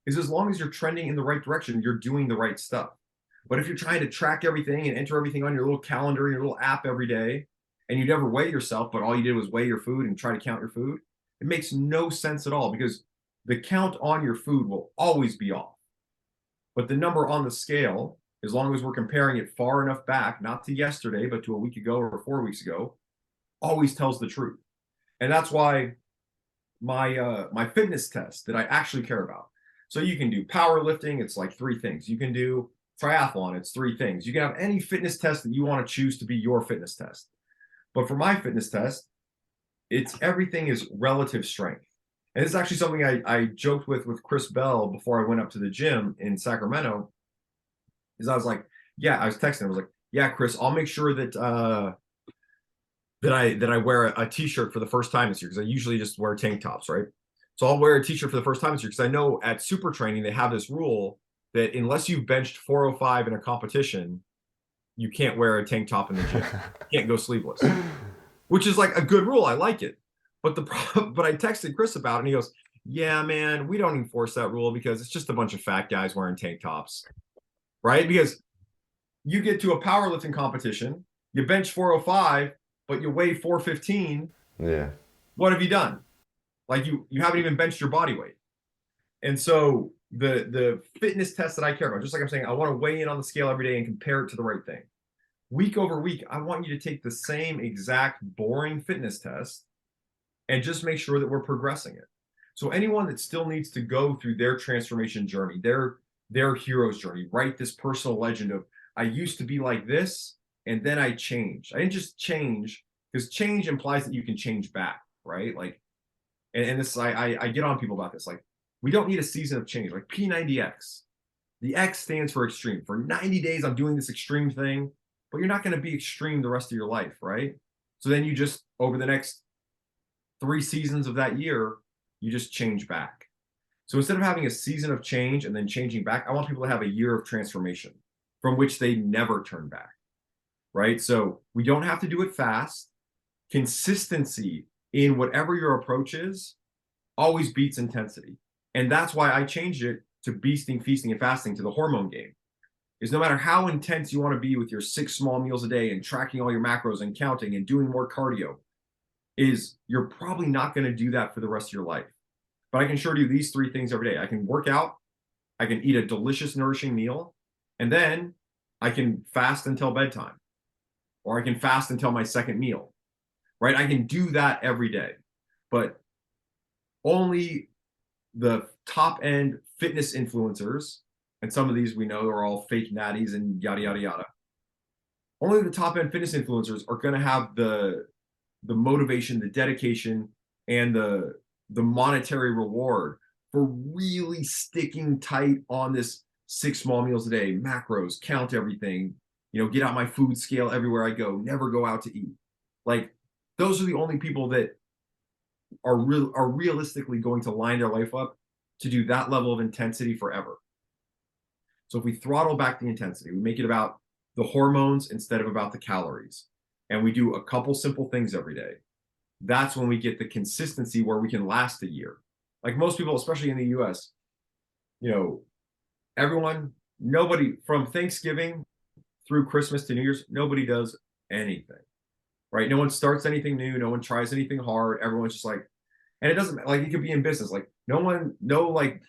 is as long as you're trending in the right direction, you're doing the right stuff. But if you're trying to track everything and enter everything on your little calendar, your little app every day, and you never weigh yourself, but all you did was weigh your food and try to count your food, it makes no sense at all, because the count on your food will always be off. But the number on the scale, as long as we're comparing it far enough back, not to yesterday, but to a week ago or 4 weeks ago, always tells the truth. And that's why my fitness test that I actually care about. So you can do powerlifting, it's like 3 things. You can do triathlon, it's 3 things. You can have any fitness test that you want to choose to be your fitness test. But for my fitness test, everything is relative strength. And this is actually something I joked with Chris Bell before I went up to the gym in Sacramento. Is I was like, I was texting. I was like, yeah, Chris, I'll make sure that I wear a t-shirt for the first time this year, because I usually just wear tank tops, right? So I'll wear a t-shirt for the first time this year, because I know at super training they have this rule that unless you've benched 405 in a competition, you can't wear a tank top in the gym. You can't go sleeveless, which is like a good rule. I like it. But I texted Chris about it, and he goes, yeah, man, we don't enforce that rule because it's just a bunch of fat guys wearing tank tops, right? Because you get to a powerlifting competition, you bench 405, but you weigh 415. Yeah. What have you done? Like you haven't even benched your body weight. And so the fitness test that I care about, just like I'm saying, I want to weigh in on the scale every day and compare it to the right thing. Week over week, I want you to take the same exact boring fitness test and just make sure that we're progressing it. So anyone that still needs to go through their transformation journey, their hero's journey, write this personal legend of, I used to be like this, and then I changed. I didn't just change, because change implies that you can change back, right? Like, and this, I get on people about this. Like, we don't need a season of change. Like P90X, the X stands for extreme. For 90 days, I'm doing this extreme thing, but you're not going to be extreme the rest of your life, right? So then you just, over the next 3 seasons of that year, you just change back. So instead of having a season of change and then changing back, I want people to have a year of transformation from which they never turn back, right? So we don't have to do it fast. consistency in whatever your approach is always beats intensity. And that's why I changed it to beasting, feasting, and fasting, to the hormone game. Is no matter how intense you want to be with your 6 small meals a day and tracking all your macros and counting and doing more cardio, is you're probably not going to do that for the rest of your life. But I can sure do these 3 things every day. I can work out, I can eat a delicious, nourishing meal, and then I can fast until bedtime, or I can fast until my second meal, right? I can do that every day. But only the top end fitness influencers, and some of these we know are all fake natties and yada, yada, yada. Only the top end fitness influencers are going to have the motivation, the dedication, and the monetary reward for really sticking tight on this 6 small meals a day, macros, count everything, get out my food scale everywhere I go, never go out to eat. Like, those are the only people that are realistically going to line their life up to do that level of intensity forever. So if we throttle back the intensity, we make it about the hormones instead of about the calories, and we do a couple simple things every day, that's when we get the consistency where we can last a year. Like most people, especially in the US, nobody from Thanksgiving through Christmas to New Year's, nobody does anything, right? No one starts anything new. No one tries anything hard. Everyone's just like, and it doesn't, like, it could be in business. Like no like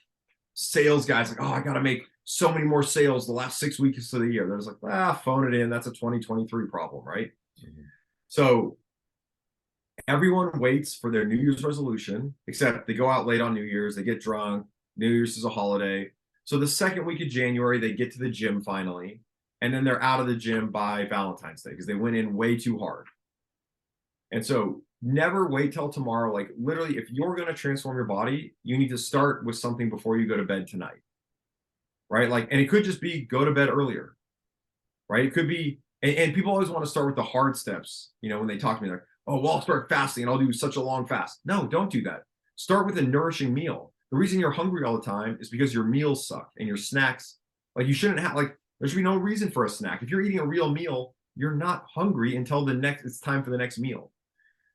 sales guys like, oh, I got to make so many more sales the last 6 weeks of the year. They're just like, phone it in. That's a 2023 problem, right? Mm-hmm. So everyone waits for their New Year's resolution, except they go out late on New Year's, they get drunk. New Year's is a holiday. So the second week of January, they get to the gym finally, and then they're out of the gym by Valentine's Day because they went in way too hard. And so never wait till tomorrow. Like, literally, if you're going to transform your body, you need to start with something before you go to bed tonight, right? Like, and it could just be go to bed earlier, right? It could be, and people always want to start with the hard steps, when they talk to me, like, oh, well, I'll start fasting and I'll do such a long fast. No, don't do that. Start with a nourishing meal. The reason you're hungry all the time is because your meals suck and your snacks, like, you shouldn't have, like, there should be no reason for a snack. If you're eating a real meal, you're not hungry until it's time for the next meal.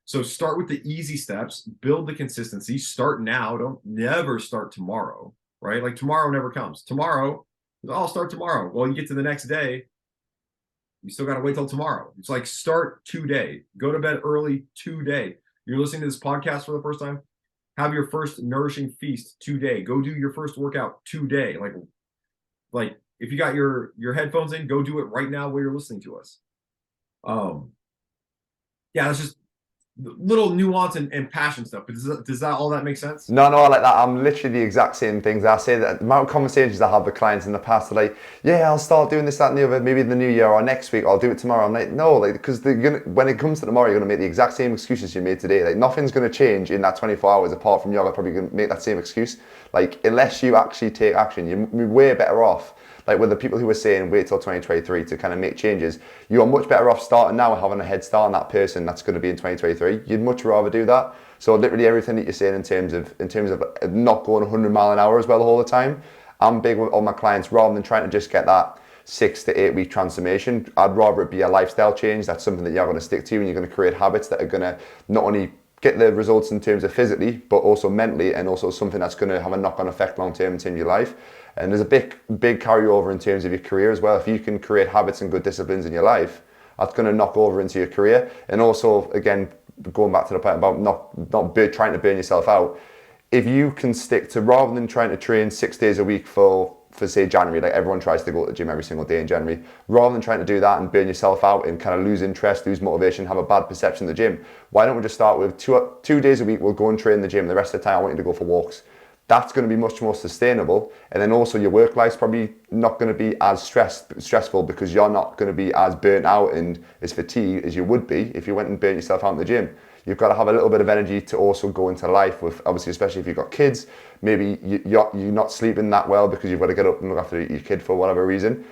So start with the easy steps, build the consistency, start now. Don't never start tomorrow, right? Like, tomorrow never comes. Tomorrow, I'll start tomorrow. Well, you get to the next day, you still got to wait till tomorrow. It's like, start today. Go to bed early today. You're listening to this podcast for the first time, have your first nourishing feast today. Go do your first workout today. Like if you got your headphones in, go do it right now while you're listening to us. Yeah, it's just little nuance and passion stuff. But does that all that make sense? No, I like that. I'm literally the exact same things. I say that the amount of conversations I have with clients in the past are like, yeah, I'll start doing this, that, and the other, maybe in the new year or next week, I'll do it tomorrow. I'm like, no, because when it comes to tomorrow, you're gonna make the exact same excuses you made today. Like, nothing's gonna change in that 24 hours apart from you're probably gonna make that same excuse. Like, unless you actually take action, you're way better off. Like, with the people who are saying wait till 2023 to kind of make changes, you are much better off starting now, having a head start on that person that's going to be in 2023. You'd much rather do that. So literally everything that you're saying in terms of not going 100 mile an hour as well all the time, I'm big with all my clients, rather than trying to just get that 6 to 8 week transformation. I'd rather it be a lifestyle change. That's something that you're going to stick to, and you're going to create habits that are going to not only get the results in terms of physically, but also mentally, and also something that's going to have a knock-on effect long-term in terms of your life. And there's a big carryover in terms of your career as well. If you can create habits and good disciplines in your life, that's going to knock over into your career. And also, again, going back to the point about not trying to burn yourself out, if you can stick to, rather than trying to train 6 days a week for say January, like everyone tries to go to the gym every single day in January, rather than trying to do that and burn yourself out and kind of lose interest, lose motivation, have a bad perception of the gym, why don't we just start with 2 days a week, we'll go and train in the gym, the rest of the time I want you to go for walks. That's going to be much more sustainable. And then also your work life's probably not going to be as stressful, because you're not going to be as burnt out and as fatigued as you would be if you went and burnt yourself out in the gym. You've got to have a little bit of energy to also go into life with, obviously, especially if you've got kids, maybe you're not sleeping that well because you've got to get up and look after your kid for whatever reason.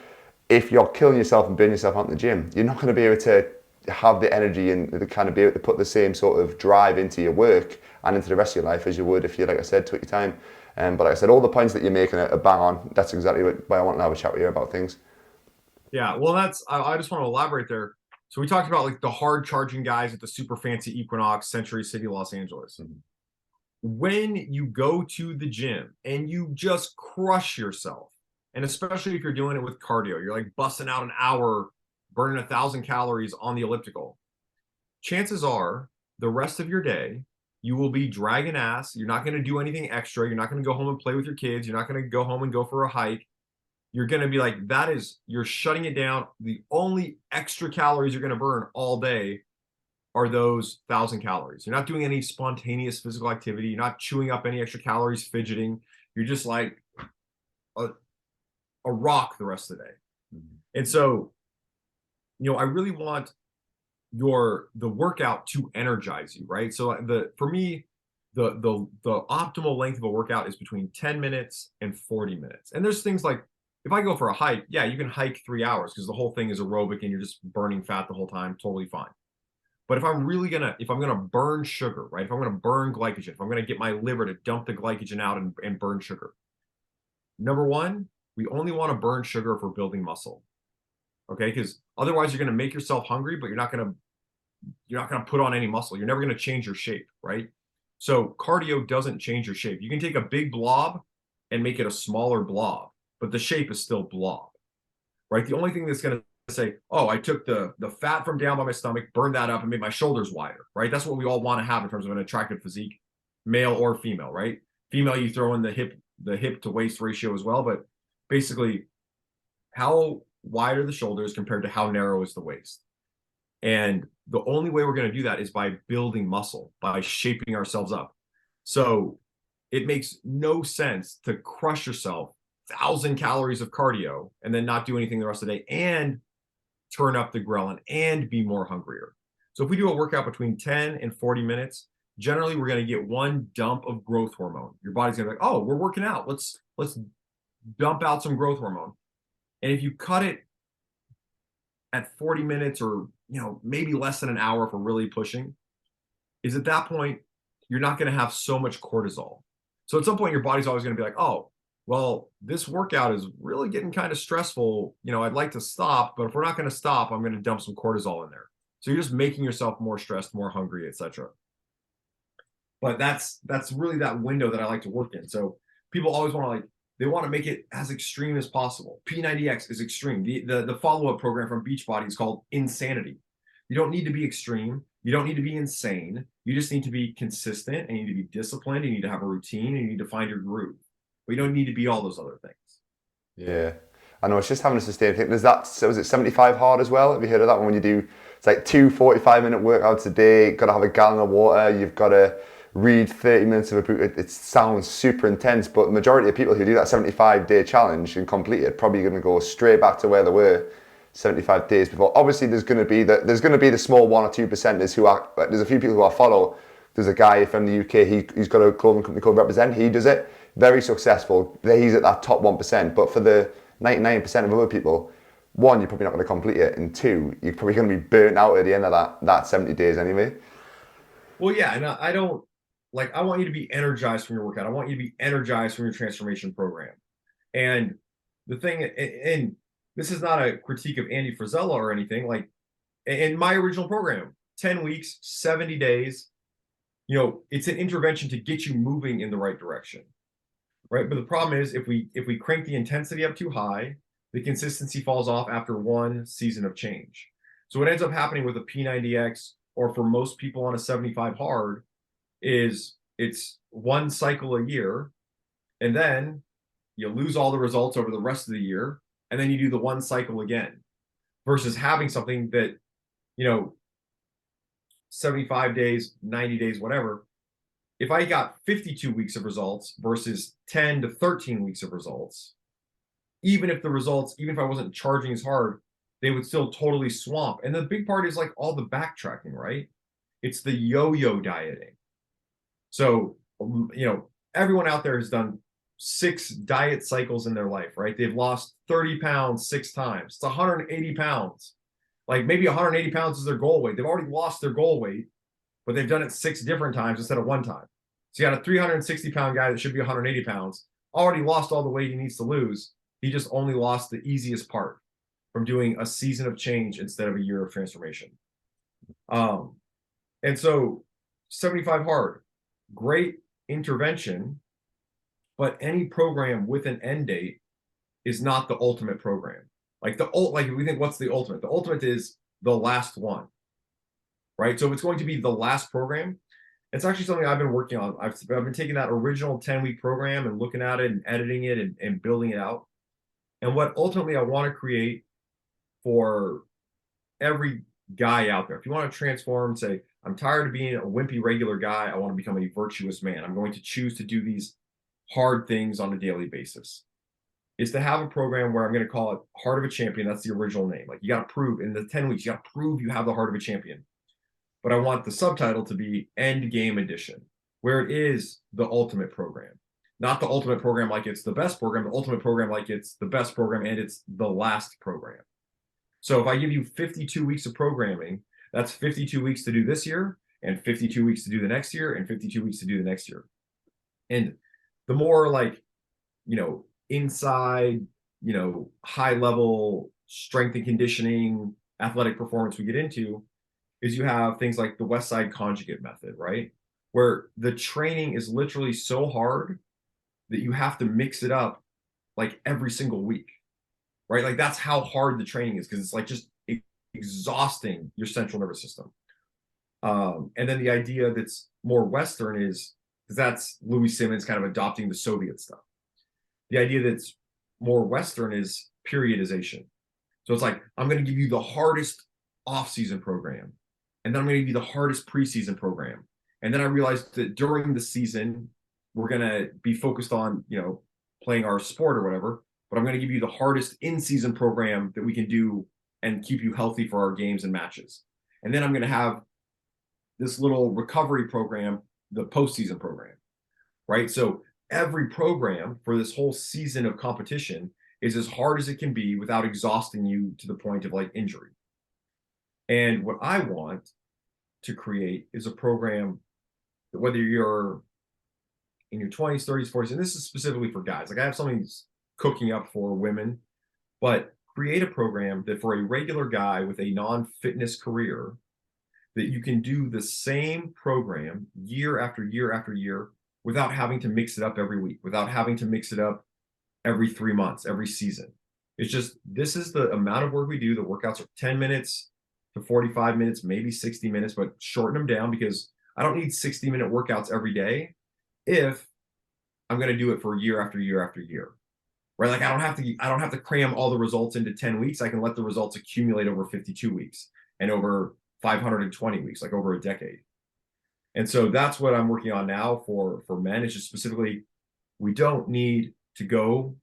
If you're killing yourself and burning yourself out in the gym, you're not going to be able to have the energy and the kind of be able to put the same sort of drive into your work and into the rest of your life as you would if you, like I said, took your time. But like I said, all the points that you're making are bang on. That's exactly why I want to have a chat with you about things. Yeah, well, I just want to elaborate there. So we talked about like the hard charging guys at the super fancy Equinox, Century City, Los Angeles. Mhm. When you go to the gym and you just crush yourself, and especially if you're doing it with cardio, you're like busting out an hour, burning 1,000 calories on the elliptical. Chances are the rest of your day, you will be dragging ass. You're not going to do anything extra. You're not going to go home and play with your kids. You're not going to go home and go for a hike. You're going to be like, you're shutting it down. The only extra calories you're going to burn all day are those 1,000 calories. You're not doing any spontaneous physical activity. You're not chewing up any extra calories, fidgeting. You're just like a rock the rest of the day. Mm-hmm. And so, I really want the workout to energize you, right? So for me, the optimal length of a workout is between 10 minutes and 40 minutes. And there's things like, if I go for a hike, yeah, you can hike 3 hours because the whole thing is aerobic and you're just burning fat the whole time, totally fine. But if I'm gonna burn sugar, right? If I'm gonna burn glycogen, if I'm gonna get my liver to dump the glycogen out and burn sugar, number one, we only want to burn sugar if we're building muscle. Okay, because otherwise you're gonna make yourself hungry, but you're not gonna put on any muscle. You're never gonna change your shape, right? So cardio doesn't change your shape. You can take a big blob and make it a smaller blob, but the shape is still blob, right? The only thing that's gonna say, oh, I took the fat from down by my stomach, burned that up, and made my shoulders wider, right? That's what we all want to have in terms of an attractive physique, male or female, right? Female, you throw in the hip to waist ratio as well, but basically, how wide are the shoulders compared to how narrow is the waist? And the only way we're going to do that is by building muscle, by shaping ourselves up. So it makes no sense to crush yourself 1,000 calories of cardio and then not do anything the rest of the day and turn up the ghrelin and be more hungrier. So if we do a workout between 10 and 40 minutes, generally we're going to get one dump of growth hormone. Your body's going to be like, oh, we're working out. Let's dump out some growth hormone. And if you cut it at 40 minutes or, maybe less than an hour if we're really pushing, is at that point, you're not going to have so much cortisol. So at some point, your body's always going to be like, oh, well, this workout is really getting kind of stressful. I'd like to stop, but if we're not going to stop, I'm going to dump some cortisol in there. So you're just making yourself more stressed, more hungry, etc. But that's really that window that I like to work in. So people always want to they want to make it as extreme as possible. P90X is extreme. The follow-up program from Beachbody is called Insanity. You don't need to be extreme. You don't need to be insane. You just need to be consistent and you need to be disciplined. You need to have a routine and you need to find your groove. But you don't need to be all those other things. Yeah. I know, it's just having a sustained thing. There's that, so is it 75 hard as well? Have you heard of that one when you do, it's like 2 45-minute workouts a day, got to have a gallon of water, you've got to read 30 minutes of a book. It sounds super intense, but the majority of people who do that 75-day challenge and complete it probably going to go straight back to where they were 75 days before. Obviously, there's going to be the small 1 or 2%ers who are, there's a few people who I follow. There's a guy from the UK, he's got a clothing company called Represent. He does it, very successful. He's at that top 1%. But for the 99% of other people, one, you're probably not going to complete it, and two, you're probably going to be burnt out at the end of that 70 days anyway. Well, yeah, and I don't, I want you to be energized from your workout. I want you to be energized from your transformation program. And the thing, and this is not a critique of Andy Frisella or anything, in my original program, 10 weeks, 70 days, it's an intervention to get you moving in the right direction, right? But the problem is if we crank the intensity up too high, the consistency falls off after one season of change. So what ends up happening with a P90X, or for most people on a 75 hard, is it's one cycle a year, and then you lose all the results over the rest of the year, and then you do the one cycle again, versus having something that, 75 days, 90 days, whatever. If I got 52 weeks of results versus 10 to 13 weeks of results, even if I wasn't charging as hard, they would still totally swamp. And the big part is all the backtracking, right? It's the yo-yo dieting. So, everyone out there has done 6 diet cycles in their life, right? They've lost 30 pounds 6 times. It's 180 pounds. Maybe 180 pounds is their goal weight. They've already lost their goal weight, but they've done it 6 different times instead of one time. So you got a 360-pound guy that should be 180 pounds, already lost all the weight he needs to lose. He just only lost the easiest part. from doing a season of change instead of a year of transformation. And so 75 hard, great intervention, but any program with an end date is not the ultimate program. Like if we think, what's the ultimate? The ultimate is the last one, right? So if it's going to be the last program, it's actually something I've been working on. I've been taking that original 10-week program and looking at it and editing it and building it out. And what ultimately I want to create for every guy out there, if you want to transform, say, I'm tired of being a wimpy regular guy, I want to become a virtuous man, I'm going to choose to do these hard things on a daily basis, is to have a program where I'm going to call it Heart of a Champion. That's the original name. Like, you got to prove in the 10 weeks, you got to prove you have the heart of a champion. But I want the subtitle to be End Game Edition, where it is the ultimate program. Not the ultimate program like it's the best program, the ultimate program like it's the best program and it's the last program. So if I give you 52 weeks of programming, that's 52 weeks to do this year and 52 weeks to do the next year and 52 weeks to do the next year. And the more inside, high level strength and conditioning, athletic performance we get into, is you have things like the West Side Conjugate method, right? Where the training is literally so hard that you have to mix it up like every single week, right? Like, that's how hard the training is, because it's like just exhausting your central nervous system. And then the idea that's more Western is, because that's Louis Simmons kind of adopting the Soviet stuff. The idea that's more Western is periodization. So it's like, I'm going to give you the hardest off-season program, and then I'm going to give you the hardest preseason program. And then I realized that during the season, we're going to be focused on, playing our sport or whatever, but I'm going to give you the hardest in-season program that we can do and keep you healthy for our games and matches. And then I'm going to have this little recovery program, the postseason program, right? So every program for this whole season of competition is as hard as it can be without exhausting you to the point of like injury. And what I want to create is a program that, whether you're in your 20s, 30s, 40s, and this is specifically for guys, like I have something cooking up for women, but create a program that for a regular guy with a non-fitness career, that you can do the same program year after year after year without having to mix it up every week, without having to mix it up every 3 months, every season. It's just, this is the amount of work we do. The workouts are 10 minutes to 45 minutes, maybe 60 minutes, but shorten them down, because I don't need 60-minute workouts every day if I'm going to do it for year after year after year, right? Like, I don't have to cram all the results into 10 weeks. I can let the results accumulate over 52 weeks and over 520 weeks, like over a decade. And so that's what I'm working on now for men. It's just specifically, we don't need to go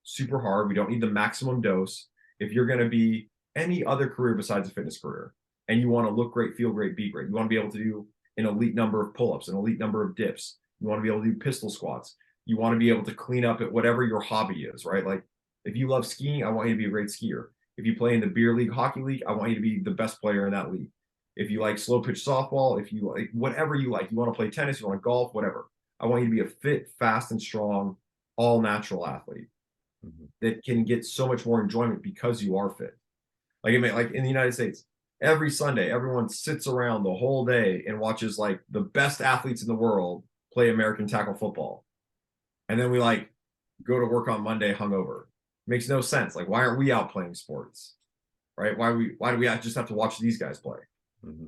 super hard. We don't need the maximum dose. If you're going to be any other career besides a fitness career, and you want to look great, feel great, be great, you want to be able to do an elite number of pull-ups, an elite number of dips, you want to be able to do pistol squats, you want to be able to clean up at whatever your hobby is, right? Like, if you love skiing, I want you to be a great skier. If you play in the beer league, hockey league, I want you to be the best player in that league. If you like slow pitch softball, if you like whatever you like, you want to play tennis, you want to golf, whatever, I want you to be a fit, fast, and strong, all natural athlete that can get so much more enjoyment because you are fit. Like in the United States, every Sunday, everyone sits around the whole day and watches like the best athletes in the world play American tackle football. And then we like go to work on Monday hungover. Makes no sense. Like, why aren't we out playing sports? Right? Why do we just have to watch these guys play? Mm-hmm.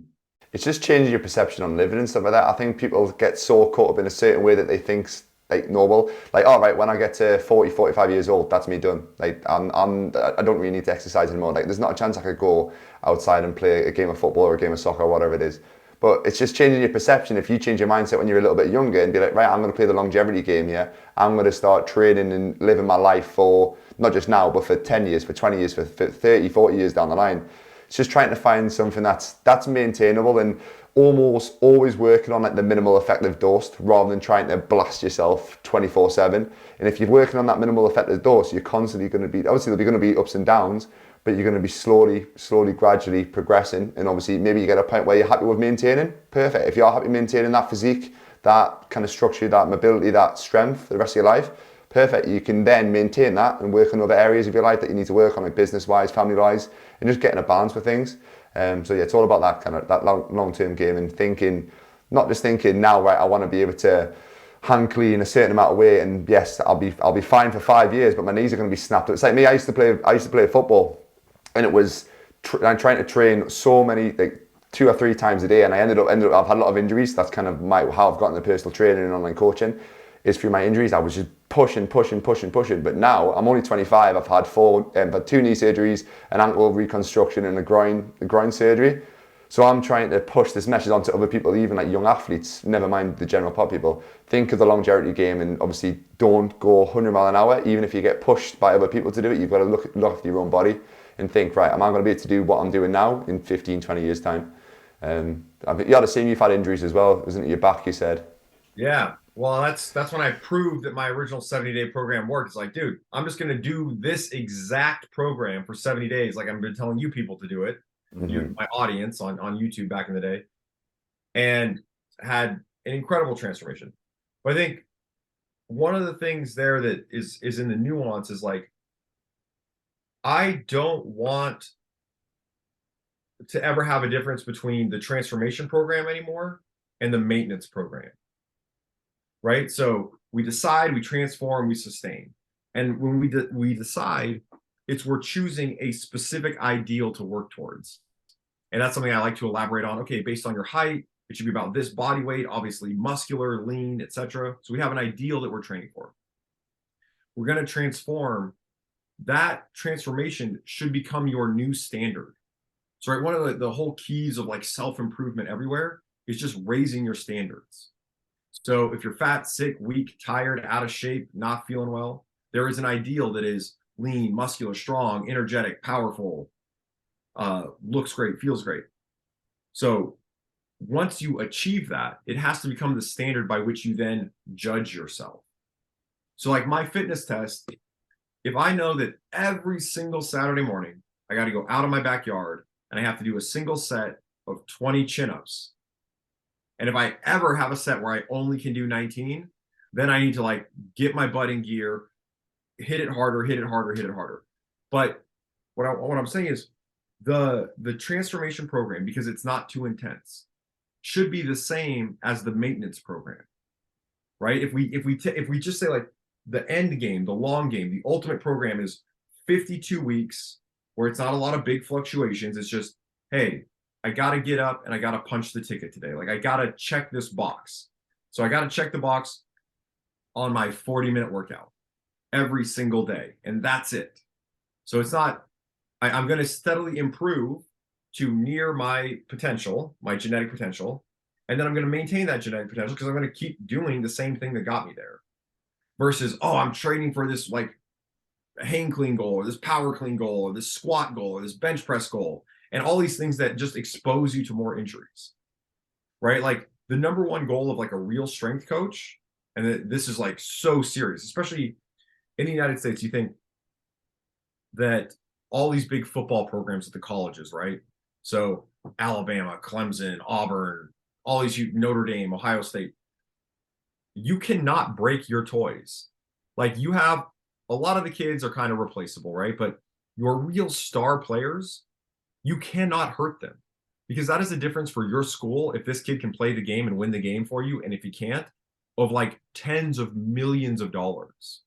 It's just changing your perception on living and stuff like that. I think people get so caught up in a certain way that they think's like normal. Like, all right, when I get to 40, 45 years old, that's me done. Like, I don't really need to exercise anymore. Like, there's not a chance I could go outside and play a game of football or a game of soccer or whatever it is. But it's just changing your perception. If you change your mindset when you're a little bit younger and be like, right, I'm going to play the longevity game here. I'm going to start training and living my life for, not just now, but for 10 years, for 20 years, for 30, 40 years down the line. It's just trying to find something that's maintainable and almost always working on like the minimal effective dose rather than trying to blast yourself 24/7. And if you're working on that minimal effective dose, you're constantly going to be, obviously there'll be going to be ups and downs, but you're going to be slowly, gradually progressing. And obviously maybe you get a point where you're happy with maintaining, perfect. If you're happy maintaining that physique, that kind of structure, that mobility, that strength for the rest of your life, perfect. You can then maintain that and work on other areas of your life that you need to work on, like business-wise, family-wise, and just getting a balance with things. So yeah, it's all about that kind of that long-term game and thinking, not just thinking now, right, I want to be able to hand clean a certain amount of weight, and yes, I'll be fine for 5 years, but my knees are going to be snapped. It's like me. I used to play football, and it was I'm trying to train so many, like 2 or 3 times a day, and I ended up I've had a lot of injuries. That's kind of how I've gotten the personal training and online coaching, is through my injuries. I was just pushing. But now I'm only 25. I've had 2 knee surgeries, an ankle reconstruction, and a groin surgery. So I'm trying to push this message onto other people, even like young athletes, never mind the general pop people. Think of the longevity game, and obviously don't go 100 mile an hour. Even if you get pushed by other people to do it, you've got to look after your own body and think, right, am I going to be able to do what I'm doing now in 15, 20 years time? You had the same, you've had injuries as well, isn't it? Your back, you said. Yeah. Well, that's when I proved that my original 70-day program worked. It's like, dude, I'm just going to do this exact program for 70 days. Like I've been telling you people to do it, my audience on YouTube back in the day, and had an incredible transformation. But I think one of the things there that is in the nuance is like, I don't want to ever have a difference between the transformation program anymore and the maintenance program. Right? So we decide, we transform, we sustain. And when we decide, we're choosing a specific ideal to work towards. And that's something I like to elaborate on. Okay, based on your height, it should be about this body weight, obviously muscular, lean, etc. So we have an ideal that we're training for. We're going to transform. That transformation should become your new standard. So right, one of the whole keys of like self-improvement everywhere is just raising your standards. So if you're fat, sick, weak, tired, out of shape, not feeling well, there is an ideal that is lean, muscular, strong, energetic, powerful, looks great, feels great. So once you achieve that, it has to become the standard by which you then judge yourself. So like my fitness test, if I know that every single Saturday morning, I got to go out of my backyard and I have to do a single set of 20 chin-ups. And if I ever have a set where I only can do 19, then I need to like get my butt in gear, hit it harder. But what I'm saying is the transformation program, because it's not too intense, should be the same as the maintenance program, right? If we just say like the end game, the long game, the ultimate program is 52 weeks where it's not a lot of big fluctuations. It's just, hey, I got to get up and I got to punch the ticket today. Like I got to check this box. So I got to check the box on my 40-minute workout every single day. And that's it. So it's not, I'm going to steadily improve to near my potential, my genetic potential. And then I'm going to maintain that genetic potential because I'm going to keep doing the same thing that got me there. Versus, oh, I'm training for this like hang clean goal or this power clean goal or this squat goal or this bench press goal. And all these things that just expose you to more injuries, right? Like the number one goal of like a real strength coach, and this is like so serious, especially in the United States, you think that all these big football programs at the colleges, right? So Alabama, Clemson, Auburn, all these, Notre Dame, Ohio State, you cannot break your toys. Like you have a lot of the kids are kind of replaceable, right? But your real star players, you cannot hurt them because that is the difference for your school. If this kid can play the game and win the game for you, and if he can't, of like tens of millions of dollars,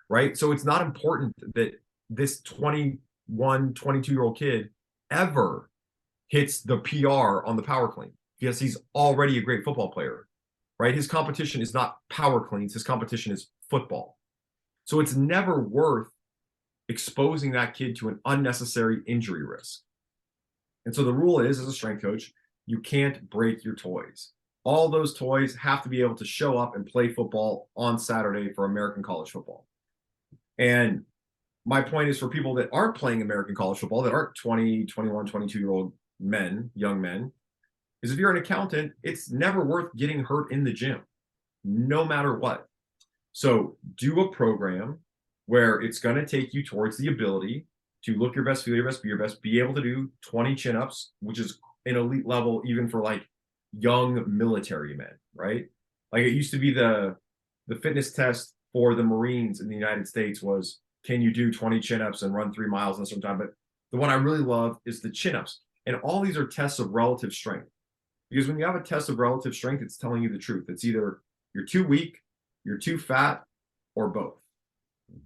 right? So it's not important that this 21, 22-year-old kid ever hits the PR on the power clean because he's already a great football player, right? His competition is not power cleans. His competition is football. So it's never worth exposing that kid to an unnecessary injury risk. And so the rule is, as a strength coach, you can't break your toys. All those toys have to be able to show up and play football on Saturday for American college football. And my point is for people that aren't playing American college football, that aren't 20, 21, 22-year-old men, young men, is if you're an accountant, it's never worth getting hurt in the gym, no matter what. So do a program where it's going to take you towards the ability to look your best, feel your best, be your best, be able to do 20 chin-ups, which is an elite level even for like young military men, right? Like it used to be the fitness test for the Marines in the United States was, can you do 20 chin-ups and run 3 miles in a certain time? But the one I really love is the chin-ups. And all these are tests of relative strength. Because when you have a test of relative strength, it's telling you the truth. It's either you're too weak, you're too fat, or both.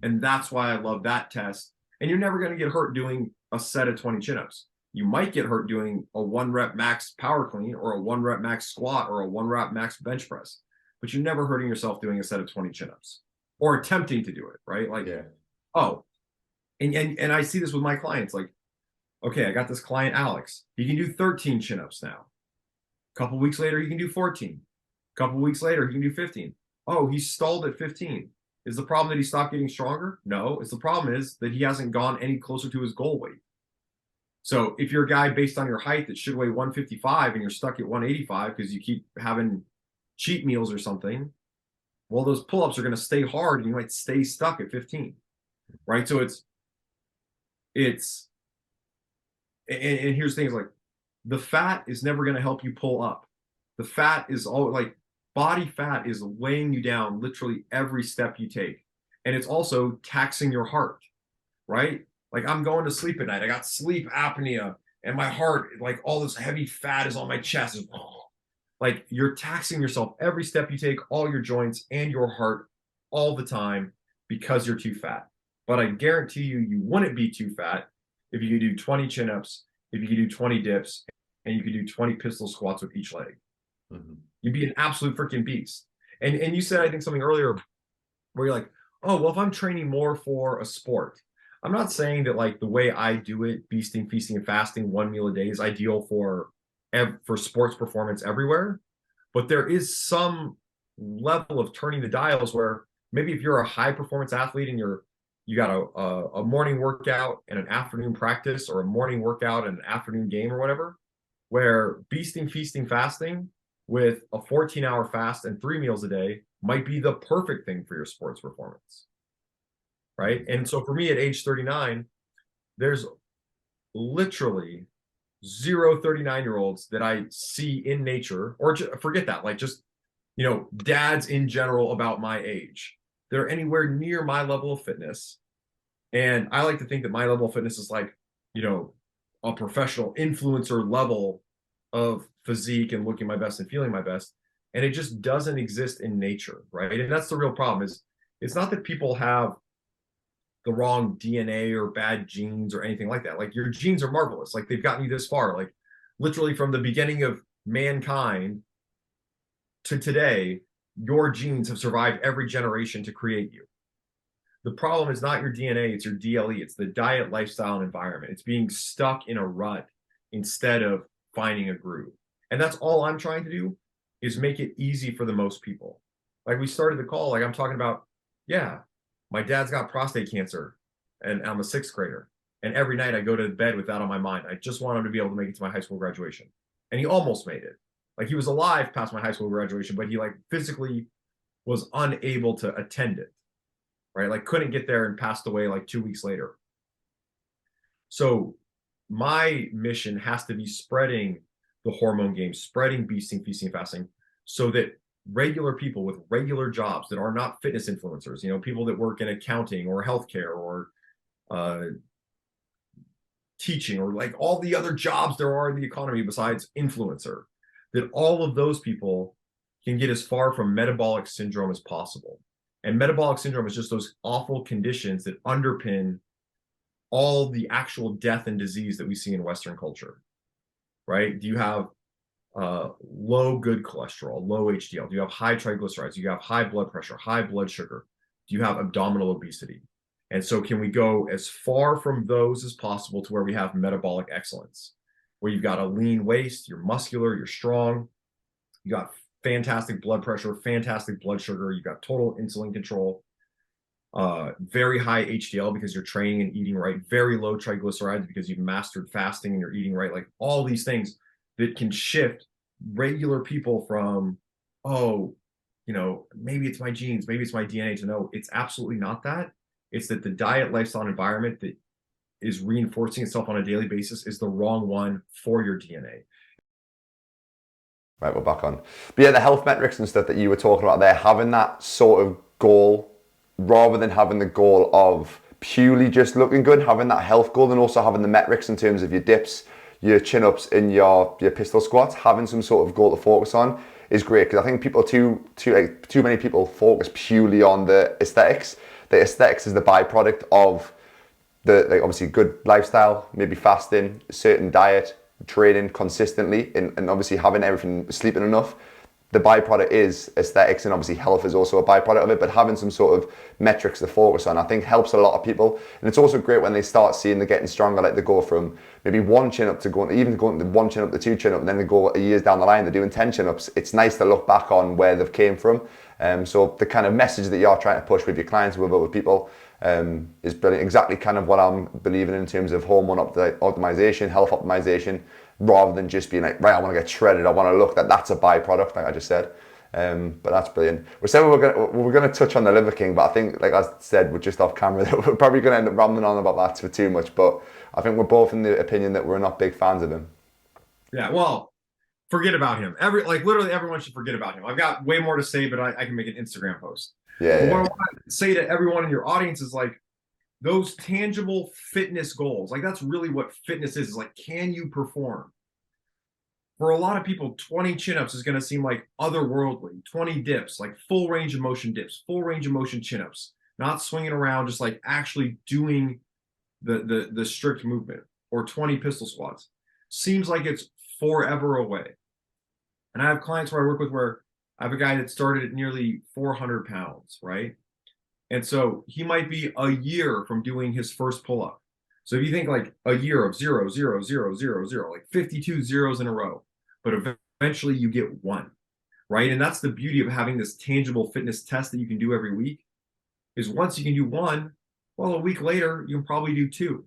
And that's why I love that test. And you're never going to get hurt doing a set of 20 chin-ups. You might get hurt doing a 1 rep max power clean or a 1 rep max squat or a 1 rep max bench press, but you're never hurting yourself doing a set of 20 chin-ups or attempting to do it, right? Like, Yeah. oh, and I see this with my clients. Like, okay, I got this client, Alex. He can do 13 chin-ups now. A couple weeks later, he can do 14. A couple weeks later, he can do 15. Oh, he stalled at 15. Is the problem that he stopped getting stronger? No, it's the problem is that he hasn't gone any closer to his goal weight. So if you're a guy based on your height that should weigh 155 and you're stuck at 185 because you keep having cheat meals or something, well, those pull-ups are going to stay hard and you might stay stuck at 15, right? So and here's things like the fat is never going to help you pull up. The fat is all like body fat is weighing you down literally every step you take. And it's also taxing your heart, right? Like I'm going to sleep at night. I got sleep apnea and my heart, like all this heavy fat is on my chest. Like you're taxing yourself every step you take, all your joints and your heart all the time because you're too fat. But I guarantee you, you wouldn't be too fat if you could do 20 chin-ups, if you could do 20 dips, and you could do 20 pistol squats with each leg. Mm-hmm. You'd be an absolute freaking beast. And you said, I think something earlier where you're like, oh, well, if I'm training more for a sport, I'm not saying that like the way I do it, beasting, feasting, and fasting, 1 meal a day is ideal for sports performance everywhere. But there is some level of turning the dials where maybe if you're a high performance athlete and you got a morning workout and an afternoon practice or a morning workout and an afternoon game or whatever, where beasting, feasting, fasting with a 14-hour fast and 3 meals a day might be the perfect thing for your sports performance. Right. And so for me at age 39, there's literally 0 39-year-olds that I see in nature, or forget that, like just, dads in general about my age. They're anywhere near my level of fitness. And I like to think that my level of fitness is like, a professional influencer level of physique and looking my best and feeling my best. And it just doesn't exist in nature. Right. And that's the real problem is it's not that people have the wrong DNA or bad genes or anything like that. Like your genes are marvelous. Like they've gotten you this far, like literally from the beginning of mankind to today, your genes have survived every generation to create you. The problem is not your DNA, it's your DLE. It's the diet, lifestyle, and environment. It's being stuck in a rut instead of finding a groove. And that's all I'm trying to do is make it easy for the most people. Like we started the call, like I'm talking about, yeah, my dad's got prostate cancer and I'm a 6th grader. And every night I go to bed with that on my mind. I just want him to be able to make it to my high school graduation. And he almost made it. Like he was alive past my high school graduation, but he like physically was unable to attend it, right? Like couldn't get there and passed away like 2 weeks later. So my mission has to be spreading the hormone game, spreading beasting, feasting, fasting, so that regular people with regular jobs that are not fitness influencers, people that work in accounting or healthcare or teaching or like all the other jobs there are in the economy besides influencer, that all of those people can get as far from metabolic syndrome as possible. And metabolic syndrome is just those awful conditions that underpin all the actual death and disease that we see in Western culture, right? Do you have low good cholesterol, low HDL? Do you have high triglycerides? Do you have high blood pressure, high blood sugar? Do you have abdominal obesity? And so can we go as far from those as possible to where we have metabolic excellence, where you've got a lean waist, you're muscular, you're strong, you got fantastic blood pressure, fantastic blood sugar, you got total insulin control, very high HDL because you're training and eating right, very low triglycerides because you've mastered fasting and you're eating right, like all these things that can shift regular people from, maybe it's my genes, maybe it's my DNA, to know it's absolutely not that. It's that the diet, lifestyle, and environment that is reinforcing itself on a daily basis is the wrong one for your DNA. Right, we're back on. But yeah, the health metrics and stuff that you were talking about there, having that sort of goal rather than having the goal of purely just looking good, having that health goal, and also having the metrics in terms of your dips, your chin-ups, and your pistol squats, having some sort of goal to focus on is great, because I think people too many people focus purely on the aesthetics. The aesthetics is the byproduct of the, like, obviously good lifestyle, maybe fasting, certain diet, training consistently, and obviously having everything, sleeping enough. The byproduct is aesthetics, and obviously health is also a byproduct of it, but having some sort of metrics to focus on, I think, helps a lot of people. And it's also great when they start seeing they're getting stronger, like they go from maybe one chin up to going to one chin up to two chin up, and then they go years down the line, they're doing 10 chin ups. It's nice to look back on where they've came from. So the kind of message that you're trying to push with your clients, with other people, is brilliant. Exactly kind of what I'm believing in terms of hormone optimization, health optimization, rather than just being like, right, I want to get shredded, I want to look, that's a byproduct, like I just said. But that's brilliant. We said we were going to touch on the Liver King, but I think, like I said, we're just off camera, that we're probably going to end up rambling on about that for too much. But I think we're both in the opinion that we're not big fans of him. Yeah, well, forget about him. Literally everyone should forget about him. I've got way more to say, but I can make an Instagram post. Yeah. What I want to say to everyone in your audience is, like, those tangible fitness goals, like, that's really what fitness is like, can you perform? For a lot of people, 20 chin-ups is going to seem like otherworldly. 20 dips, like full range of motion dips, full range of motion chin-ups, not swinging around, just like actually doing the strict movement. Or 20 pistol squats. Seems like it's forever away. And I have clients where I work with where I have a guy that started at nearly 400 pounds, right? And so he might be a year from doing his first pull-up. So if you think like a year of 0, 0, 0, 0, 0, like 52 zeros in a row, but eventually you get one, right? And that's the beauty of having this tangible fitness test that you can do every week, is once you can do one, well, a week later, you can probably do two,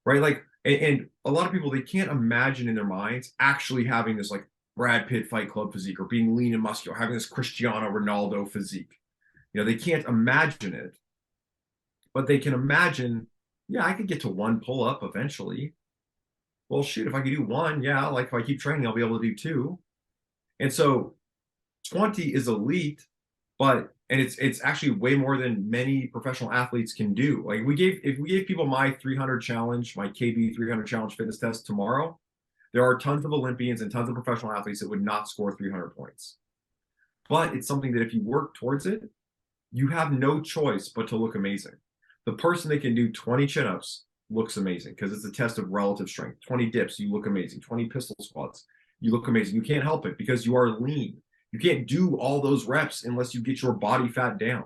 right? Like, and a lot of people, they can't imagine in their minds actually having this like Brad Pitt Fight Club physique, or being lean and muscular, having this Cristiano Ronaldo physique. You know, they can't imagine it, but they can imagine, yeah, I could get to one pull-up eventually. Well, shoot, if I could do one, yeah, like if I keep training, I'll be able to do two. And so 20 is elite, but, and it's actually way more than many professional athletes can do. Like, if we gave people my 300 challenge, my KB 300 challenge fitness test tomorrow, there are tons of Olympians and tons of professional athletes that would not score 300 points. But it's something that if you work towards it, you have no choice but to look amazing. The person that can do 20 chin-ups looks amazing, because it's a test of relative strength. 20 dips, you look amazing. 20 pistol squats, you look amazing. You can't help it because you are lean. You can't do all those reps unless you get your body fat down.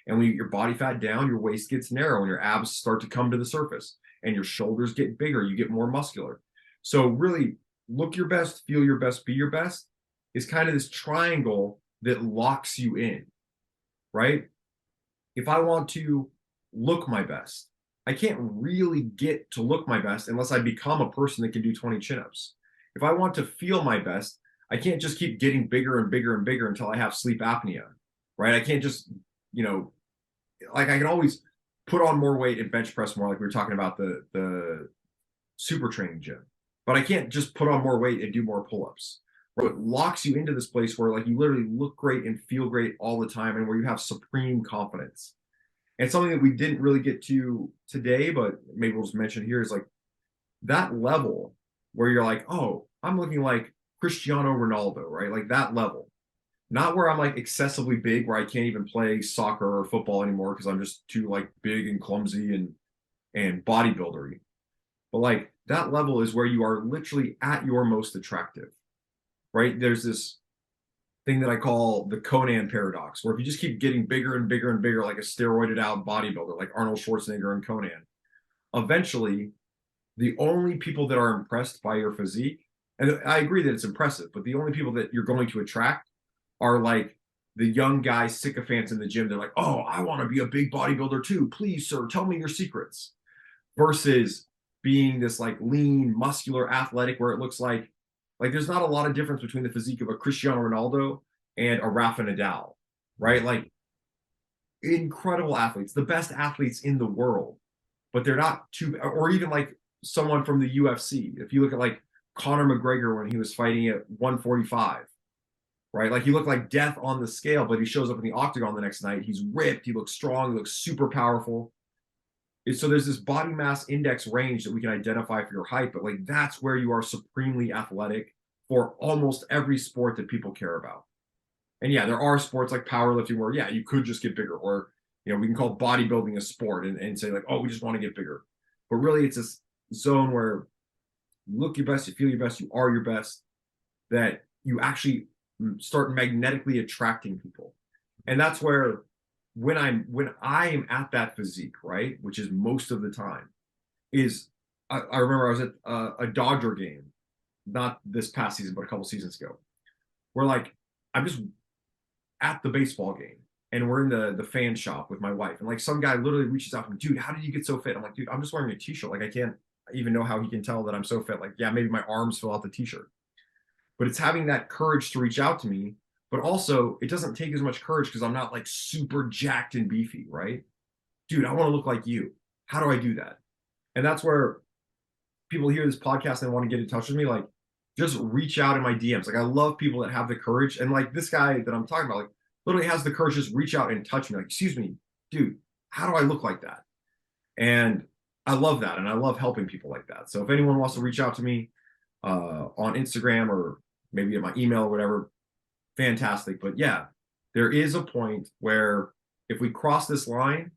And when you get your body fat down, your waist gets narrow and your abs start to come to the surface and your shoulders get bigger. You get more muscular. So really, look your best, feel your best, be your best is kind of this triangle that locks you in, right? If I want to look my best, I can't really get to look my best unless I become a person that can do 20 chin-ups. If I want to feel my best, I can't just keep getting bigger and bigger and bigger until I have sleep apnea, right? I can't just, like, I can always put on more weight and bench press more, like we were talking about the super training gym, but I can't just put on more weight and do more pull-ups. It locks you into this place where, like, you literally look great and feel great all the time, and where you have supreme confidence. And something that we didn't really get to today, but maybe we'll just mention here, is like that level where you're like, oh, I'm looking like Cristiano Ronaldo, right? Like that level. Not where I'm like excessively big, where I can't even play soccer or football anymore because I'm just too like big and clumsy and bodybuildery. But like that level is where you are literally at your most attractive, right? There's this thing that I call the Conan paradox, where if you just keep getting bigger and bigger and bigger, like a steroided out bodybuilder, like Arnold Schwarzenegger and Conan, eventually the only people that are impressed by your physique, and I agree that it's impressive, but the only people that you're going to attract are like the young guy sycophants in the gym. They're like, oh, I want to be a big bodybuilder too. Please, sir, tell me your secrets. Versus being this like lean, muscular, athletic, where it looks like there's not a lot of difference between the physique of a Cristiano Ronaldo and a Rafa Nadal, right? Like incredible athletes, the best athletes in the world, but they're not too, or even like someone from the UFC. If you look at like Conor McGregor when he was fighting at 145, right? Like he looked like death on the scale, but he shows up in the octagon the next night. He's ripped. He looks strong. He looks super powerful. So there's this body mass index range that we can identify for your height, but like that's where you are supremely athletic for almost every sport that people care about. And yeah, there are sports like powerlifting where, yeah, you could just get bigger, or, we can call bodybuilding a sport and say like, oh, we just want to get bigger. But really it's this zone where you look your best, you feel your best, you are your best, that you actually start magnetically attracting people. And that's where when I am at that physique, right, which is most of the time, is I remember I was at a Dodger game, not this past season, but a couple seasons ago, where like I'm just at the baseball game and we're in the fan shop with my wife, and like some guy literally reaches out to me, dude, how did you get so fit? I'm like, dude, I'm just wearing a t-shirt. Like I can't even know how he can tell that I'm so fit. Like, yeah, maybe my arms fill out the t-shirt. But it's having that courage to reach out to me. But also, it doesn't take as much courage because I'm not like super jacked and beefy, right? Dude, I want to look like you. How do I do that? And that's where people hear this podcast and want to get in touch with me. Like, just reach out in my DMs. Like, I love people that have the courage. And like this guy that I'm talking about, like, literally has the courage to just reach out and touch me. Like, excuse me, dude, how do I look like that? And I love that. And I love helping people like that. So if anyone wants to reach out to me on Instagram or maybe at my email or whatever, fantastic. But yeah, there is a point where if we cross this line,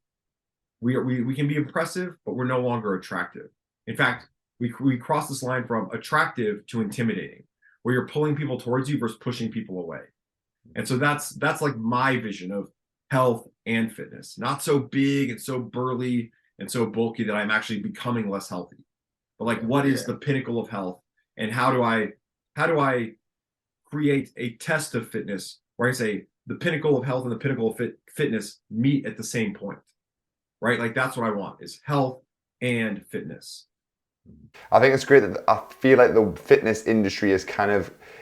we can be impressive, but we're no longer attractive. In fact, we cross this line from attractive to intimidating, where you're pulling people towards you versus pushing people away. And so that's like my vision of health and fitness. Not so big and so burly and so bulky that I'm actually becoming less healthy. But like, what is the pinnacle of health, and how do I create a test of fitness where I say the pinnacle of health and the pinnacle of fitness meet at the same point, right? Like that's what I want, is health and fitness. I think it's great that I feel like the fitness industry is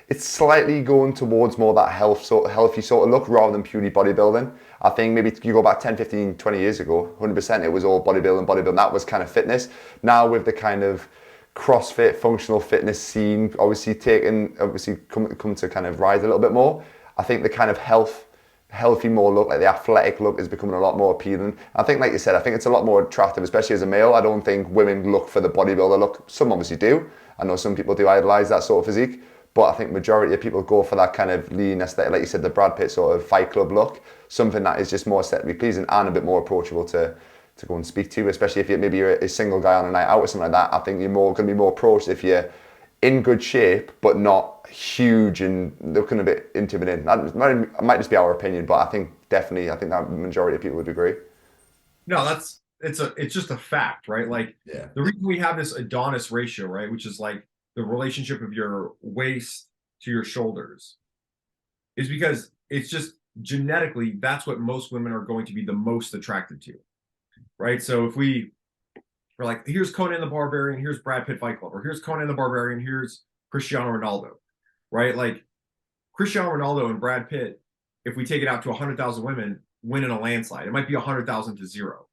it's slightly going towards more that healthy sort of look rather than purely bodybuilding. I think maybe you go back 10, 15, 20 years ago, 100% it was all bodybuilding. That was kind of fitness. Now with the kind of CrossFit, functional fitness scene, obviously come to kind of rise a little bit more. I think the kind of healthy more look, like the athletic look, is becoming a lot more appealing. I think, like you said, I think it's a lot more attractive, especially as a male. I don't think women look for the bodybuilder look. Some obviously do. I know some people do idolize that sort of physique, but I think majority of people go for that kind of lean aesthetic, like you said, the Brad Pitt sort of Fight Club look, something that is just more aesthetically pleasing and a bit more approachable to go and speak to, especially if you're a single guy on a night out or something like that. I think you're going to be more approached if you're in good shape but not huge and looking a bit intimidating. It might just be our opinion, but I think that majority of people would agree. No, it's just a fact, right? Like the reason we have this Adonis ratio, right, which is like the relationship of your waist to your shoulders, is because it's just genetically that's what most women are going to be the most attracted to. Right. So if we're like, here's Conan the Barbarian, here's Brad Pitt Fight Club, or here's Conan the Barbarian, here's Cristiano Ronaldo, right? Like Cristiano Ronaldo and Brad Pitt, if we take it out to 100,000 women, win in a landslide. It might be 100,000 to 0.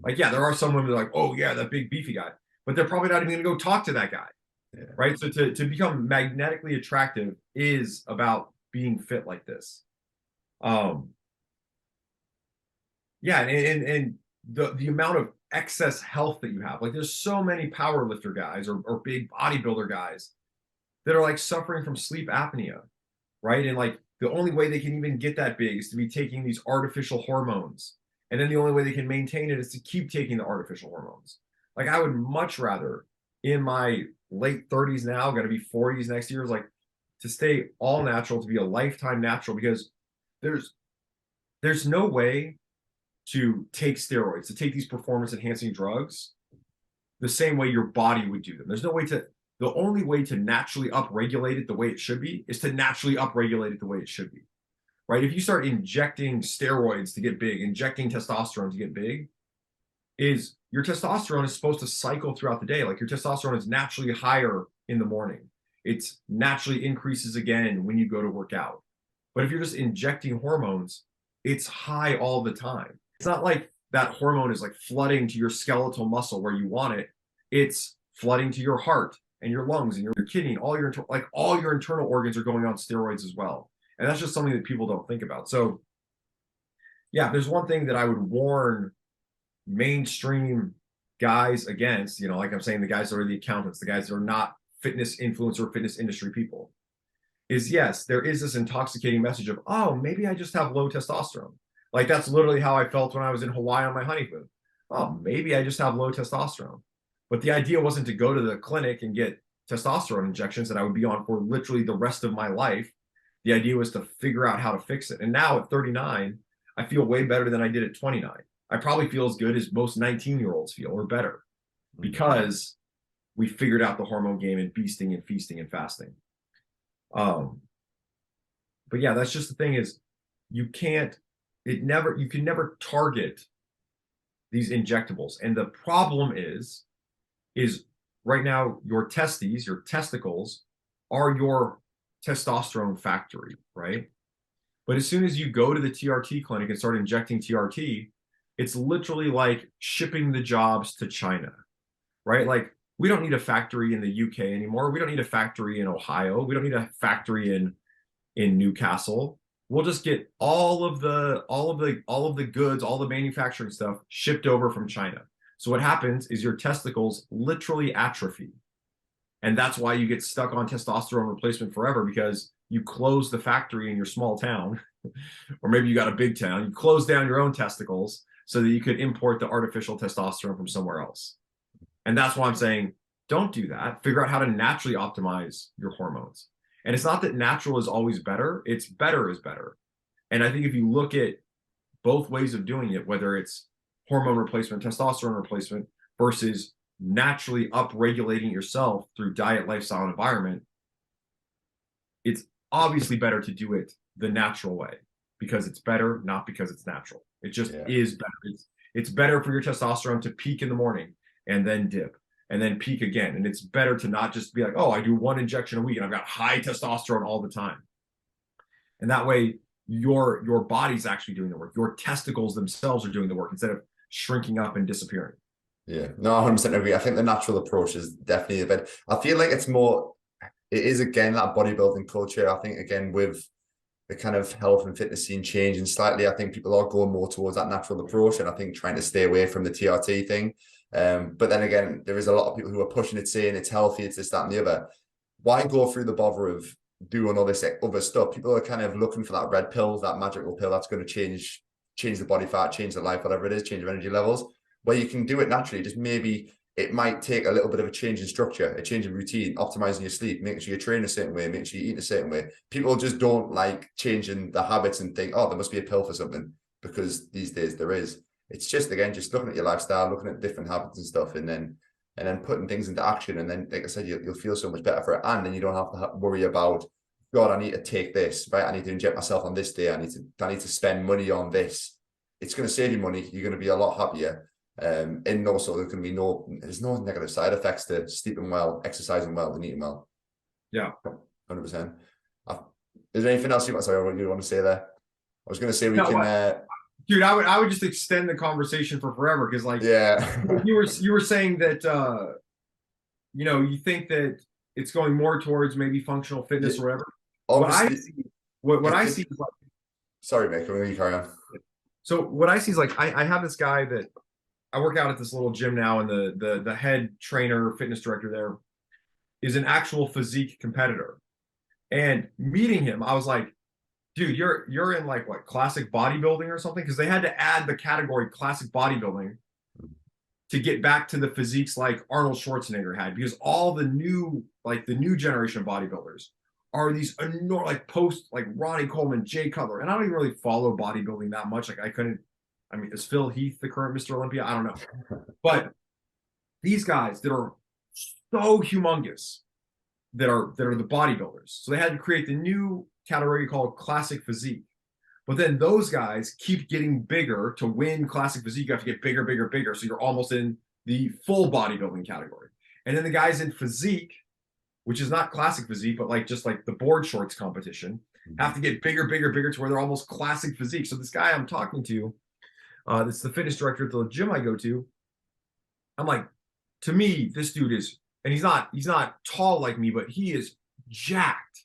Like, yeah, there are some women that are like, oh yeah, that big beefy guy, but they're probably not even going to go talk to that guy. Yeah. Right. So to become magnetically attractive is about being fit like this. Yeah. And the amount of excess health that you have, like there's so many power lifter guys or big bodybuilder guys that are like suffering from sleep apnea, right? And like the only way they can even get that big is to be taking these artificial hormones. And then the only way they can maintain it is to keep taking the artificial hormones. Like I would much rather, in my late 30s now, going to be 40s next year, is like to stay all natural, to be a lifetime natural, because there's no way to take steroids, to take these performance enhancing drugs the same way your body would do them. The only way to naturally upregulate it the way it should be is to naturally upregulate it the way it should be, right? If you start injecting steroids to get big, injecting testosterone to get big, is your testosterone is supposed to cycle throughout the day. Like your testosterone is naturally higher in the morning. It naturally increases again when you go to work out. But if you're just injecting hormones, it's high all the time. It's not like that hormone is like flooding to your skeletal muscle where you want it. It's flooding to your heart and your lungs and your kidney. All your internal organs are going on steroids as well. And that's just something that people don't think about. So yeah, there's one thing that I would warn mainstream guys against, like I'm saying, the guys that are the accountants, the guys that are not fitness influencer, fitness industry people, is yes, there is this intoxicating message of, oh, maybe I just have low testosterone. Like that's literally how I felt when I was in Hawaii on my honeymoon. Oh, maybe I just have low testosterone. But the idea wasn't to go to the clinic and get testosterone injections that I would be on for literally the rest of my life. The idea was to figure out how to fix it. And now at 39, I feel way better than I did at 29. I probably feel as good as most 19-year-olds feel or better because we figured out the hormone game and beasting and feasting and fasting. But yeah, that's just the thing is you can never target these injectables. And the problem is right now your testicles are your testosterone factory, right? But as soon as you go to the TRT clinic and start injecting TRT, it's literally like shipping the jobs to China, right? Like we don't need a factory in the UK anymore. We don't need a factory in Ohio. We don't need a factory in Newcastle. We'll just get all of the goods, all the manufacturing stuff shipped over from China. So what happens is your testicles literally atrophy. And that's why you get stuck on testosterone replacement forever, because you close the factory in your small town, or maybe you got a big town, you close down your own testicles so that you could import the artificial testosterone from somewhere else. And that's why I'm saying, don't do that. Figure out how to naturally optimize your hormones. And it's not that natural is always better, it's better is better. And I think if you look at both ways of doing it, whether it's hormone replacement, testosterone replacement versus naturally upregulating yourself through diet, lifestyle, and environment, it's obviously better to do it the natural way because it's better, not because it's natural. It just is better. It's better for your testosterone to peak in the morning and then dip and then peak again. And it's better to not just be like, oh, I do one injection a week and I've got high testosterone all the time. And that way your body's actually doing the work. Your testicles themselves are doing the work instead of shrinking up and disappearing. Yeah, no, 100% agree. I think the natural approach is definitely a bit. I feel like it is again that bodybuilding culture. I think again with the kind of health and fitness scene changing slightly, I think people are going more towards that natural approach, and I think trying to stay away from the TRT thing. But then again, there is a lot of people who are pushing it, saying it's healthy, it's this, that, and the other. Why go through the bother of doing all this other stuff? People are kind of looking for that red pill, that magical pill that's going to change the body fat, change the life, whatever it is, change your energy levels. Where you can do it naturally, just maybe it might take a little bit of a change in structure, a change in routine, optimizing your sleep, making sure you train a certain way, making sure you eat a certain way. People just don't like changing the habits and think, oh, there must be a pill for something, because these days there is. It's just, again, just looking at your lifestyle, looking at different habits and stuff, and then putting things into action. And then, like I said, you'll feel so much better for it. And then you don't have to worry about, God, I need to take this, right? I need to inject myself on this day. I need to spend money on this. It's going to save you money. You're going to be a lot happier. And also there's no negative side effects to sleeping well, exercising well, and eating well. Yeah, 100%. Is there anything else you want to say there? I was going to say dude, I would just extend the conversation for forever, because like you were saying that you think that it's going more towards maybe functional fitness or whatever. What I see is like, sorry, Mick, I'm going to carry on. So what I see is like I have this guy that I work out at this little gym now, and the head trainer, fitness director there is an actual physique competitor. And meeting him, I was like, dude, you're in like what, classic bodybuilding or something? Because they had to add the category classic bodybuilding to get back to the physiques like Arnold Schwarzenegger had, because all the new generation of bodybuilders are these enormous, like post like Ronnie Coleman, Jay Cutler. And I don't even really follow bodybuilding that much. Like is Phil Heath the current Mr. Olympia? I don't know. But these guys that are so humongous that are the bodybuilders. So they had to create the new category called classic physique. But then those guys keep getting bigger. To win classic physique, you have to get bigger, bigger, bigger. So you're almost in the full bodybuilding category. And then the guys in physique, which is not classic physique, but like just like the board shorts competition, have to get bigger, bigger, bigger to where they're almost classic physique. So this guy I'm talking to, that's the fitness director at the gym I go to, I'm like, to me, this dude is, and he's not tall like me, but he is jacked.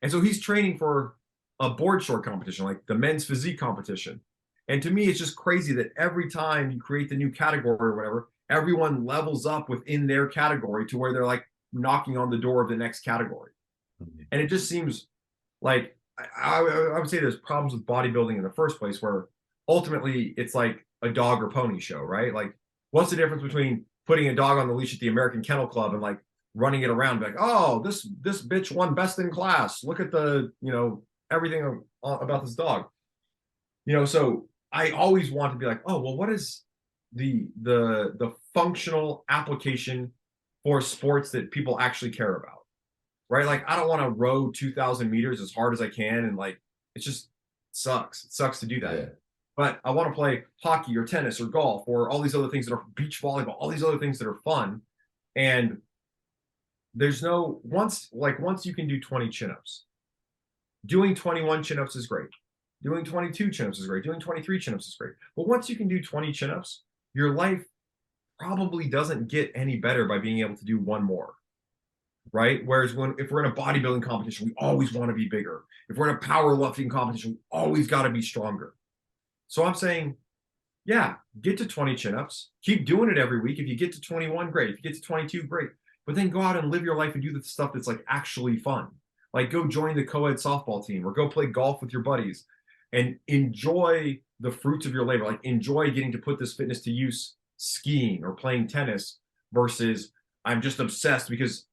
And so he's training for a board short competition, like the men's physique competition. And to me, it's just crazy that every time you create the new category or whatever, everyone levels up within their category to where they're like knocking on the door of the next category. And it just seems like I would say there's problems with bodybuilding in the first place, where ultimately it's like a dog or pony show, right? Like, what's the difference between putting a dog on the leash at the American Kennel Club and like running it around, like, oh, this bitch won best in class. Look at the, everything about this dog. So I always want to be like, oh, well, what is the functional application for sports that people actually care about? Right? Like, I don't want to row 2,000 meters as hard as I can. And like, it just sucks. It sucks to do that. Yeah. But I want to play hockey or tennis or golf or all these other things that are beach volleyball, all these other things that are fun. And there's once you can do 20 chin-ups, doing 21 chin-ups is great. Doing 22 chin-ups is great. Doing 23 chin-ups is great. But once you can do 20 chin-ups, your life probably doesn't get any better by being able to do one more. Right? Whereas if we're in a bodybuilding competition, we always want to be bigger. If we're in a powerlifting competition, we always got to be stronger. So I'm saying, yeah, get to 20 chin-ups. Keep doing it every week. If you get to 21, great. If you get to 22, great. But then go out and live your life and do the stuff that's like actually fun. Like, go join the co-ed softball team or go play golf with your buddies and enjoy the fruits of your labor. Like, enjoy getting to put this fitness to use skiing or playing tennis versus I'm just obsessed because,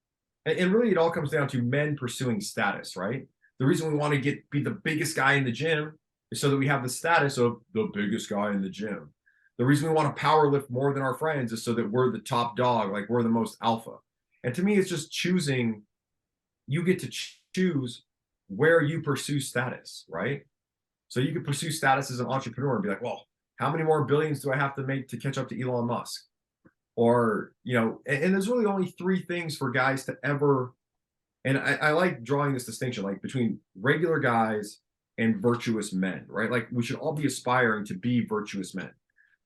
and really it all comes down to men pursuing status, right? The reason we want to be the biggest guy in the gym is so that we have the status of the biggest guy in the gym. The reason we want to power lift more than our friends is so that we're the top dog, like we're the most alpha. And to me, it's just choosing. You get to choose where you pursue status, right? So you could pursue status as an entrepreneur and be like, well, how many more billions do I have to make to catch up to Elon Musk? Or, and there's really only three things for guys to ever, and I like drawing this distinction, like between regular guys and virtuous men, right? Like, we should all be aspiring to be virtuous men.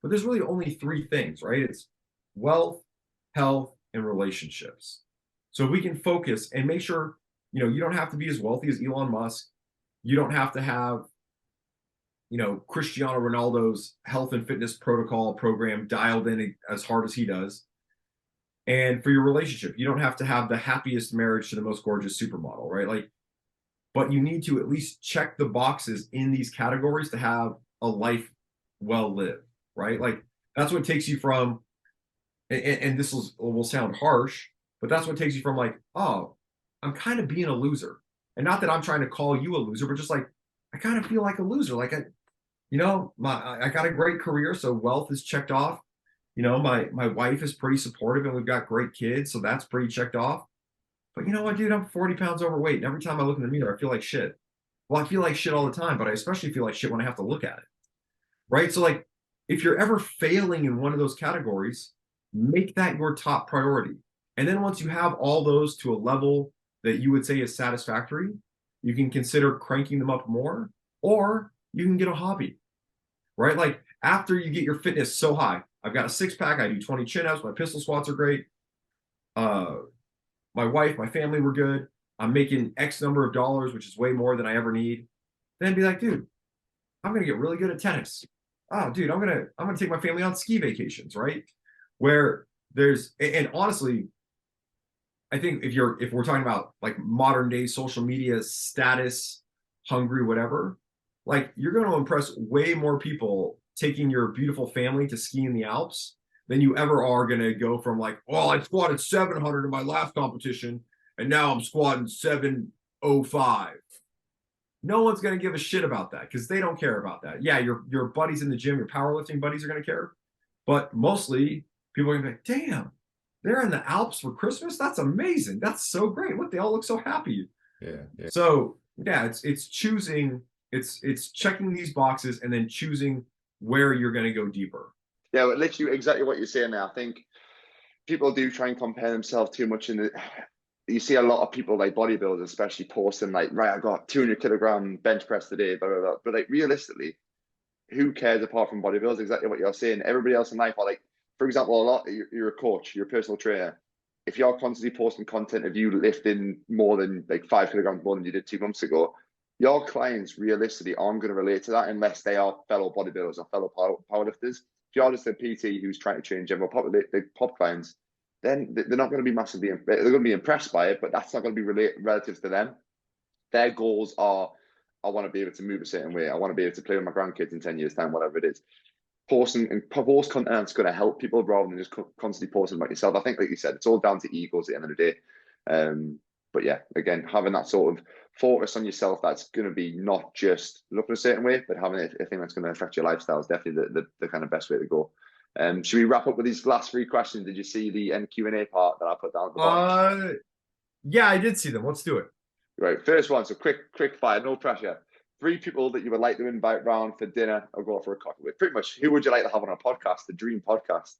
But there's really only three things, right? It's wealth, health, and relationships. So if we can focus and make sure, you don't have to be as wealthy as Elon Musk. You don't have to have, Cristiano Ronaldo's health and fitness protocol program dialed in as hard as he does. And for your relationship, you don't have to have the happiest marriage to the most gorgeous supermodel, right? Like, but you need to at least check the boxes in these categories to have a life well lived, right? Like, that's what takes you from, and this will sound harsh, but that's what takes you from like, oh, I'm kind of being a loser. And not that I'm trying to call you a loser, but just like, I kind of feel like a loser. Like, I got a great career, so wealth is checked off. My wife is pretty supportive and we've got great kids, so that's pretty checked off. But you know what, dude, I'm 40 pounds overweight. And every time I look in the mirror, I feel like shit. Well, I feel like shit all the time, but I especially feel like shit when I have to look at it. Right? So like, if you're ever failing in one of those categories, make that your top priority. And then once you have all those to a level that you would say is satisfactory, you can consider cranking them up more, or you can get a hobby, right? Like, after you get your fitness so high, I've got a six-pack, I do 20 chin-ups, my pistol squats are great. My wife, my family were good. I'm making X number of dollars, which is way more than I ever need. Then be like, dude, I'm gonna get really good at tennis. Oh, dude, I'm gonna take my family on ski vacations, right? Where and honestly, I think if we're talking about like modern day social media status, hungry, whatever, like, you're going to impress way more people taking your beautiful family to ski in the Alps than you ever are going to go from like, oh, I squatted 700 in my last competition and now I'm squatting 705. No one's going to give a shit about that because they don't care about that. Yeah, your buddies in the gym, your powerlifting buddies are going to care, but mostly people are going to be like, damn, they're in the Alps for Christmas? That's amazing. That's so great. Look, they all look so happy. Yeah. So yeah, it's choosing, it's checking these boxes and then choosing where you're going to go deeper. Yeah, but literally exactly what you're saying there. I think people do try and compare themselves too much. You see a lot of people, like bodybuilders especially, posting like, right, I got 200 kilogram bench press today, blah, blah, blah. But like, realistically, who cares apart from bodybuilders? Exactly what you're saying. Everybody else in life are like, for example, you're a coach, you're a personal trainer. If you're constantly posting content of you lifting more than like 5 kilograms more than you did 2 months ago, your clients realistically aren't going to relate to that unless they are fellow bodybuilders or fellow powerlifters. If you're just a PT who's trying to train general pop clients, then they're not going to be massively, they're going to be impressed by it, but that's not going to be relative to them. Their goals are, I want to be able to move a certain way. I want to be able to play with my grandkids in 10 years' time, whatever it is. Posting and post content is going to help people rather than just constantly posting about yourself. I think, like you said, it's all down to egos at the end of the day. But yeah, again, having that sort of focus on yourself that's going to be not just looking a certain way, but having a thing that's going to affect your lifestyle is definitely the kind of best way to go. Should we wrap up with these last 3 questions? Did you see the end Q&A part that I put down at the bottom? Yeah, I did see them. Let's do it. Right, first one. So quick fire, no pressure. 3 people that you would like to invite round for dinner or go for a coffee with. Pretty much, who would you like to have on a podcast? The dream podcast.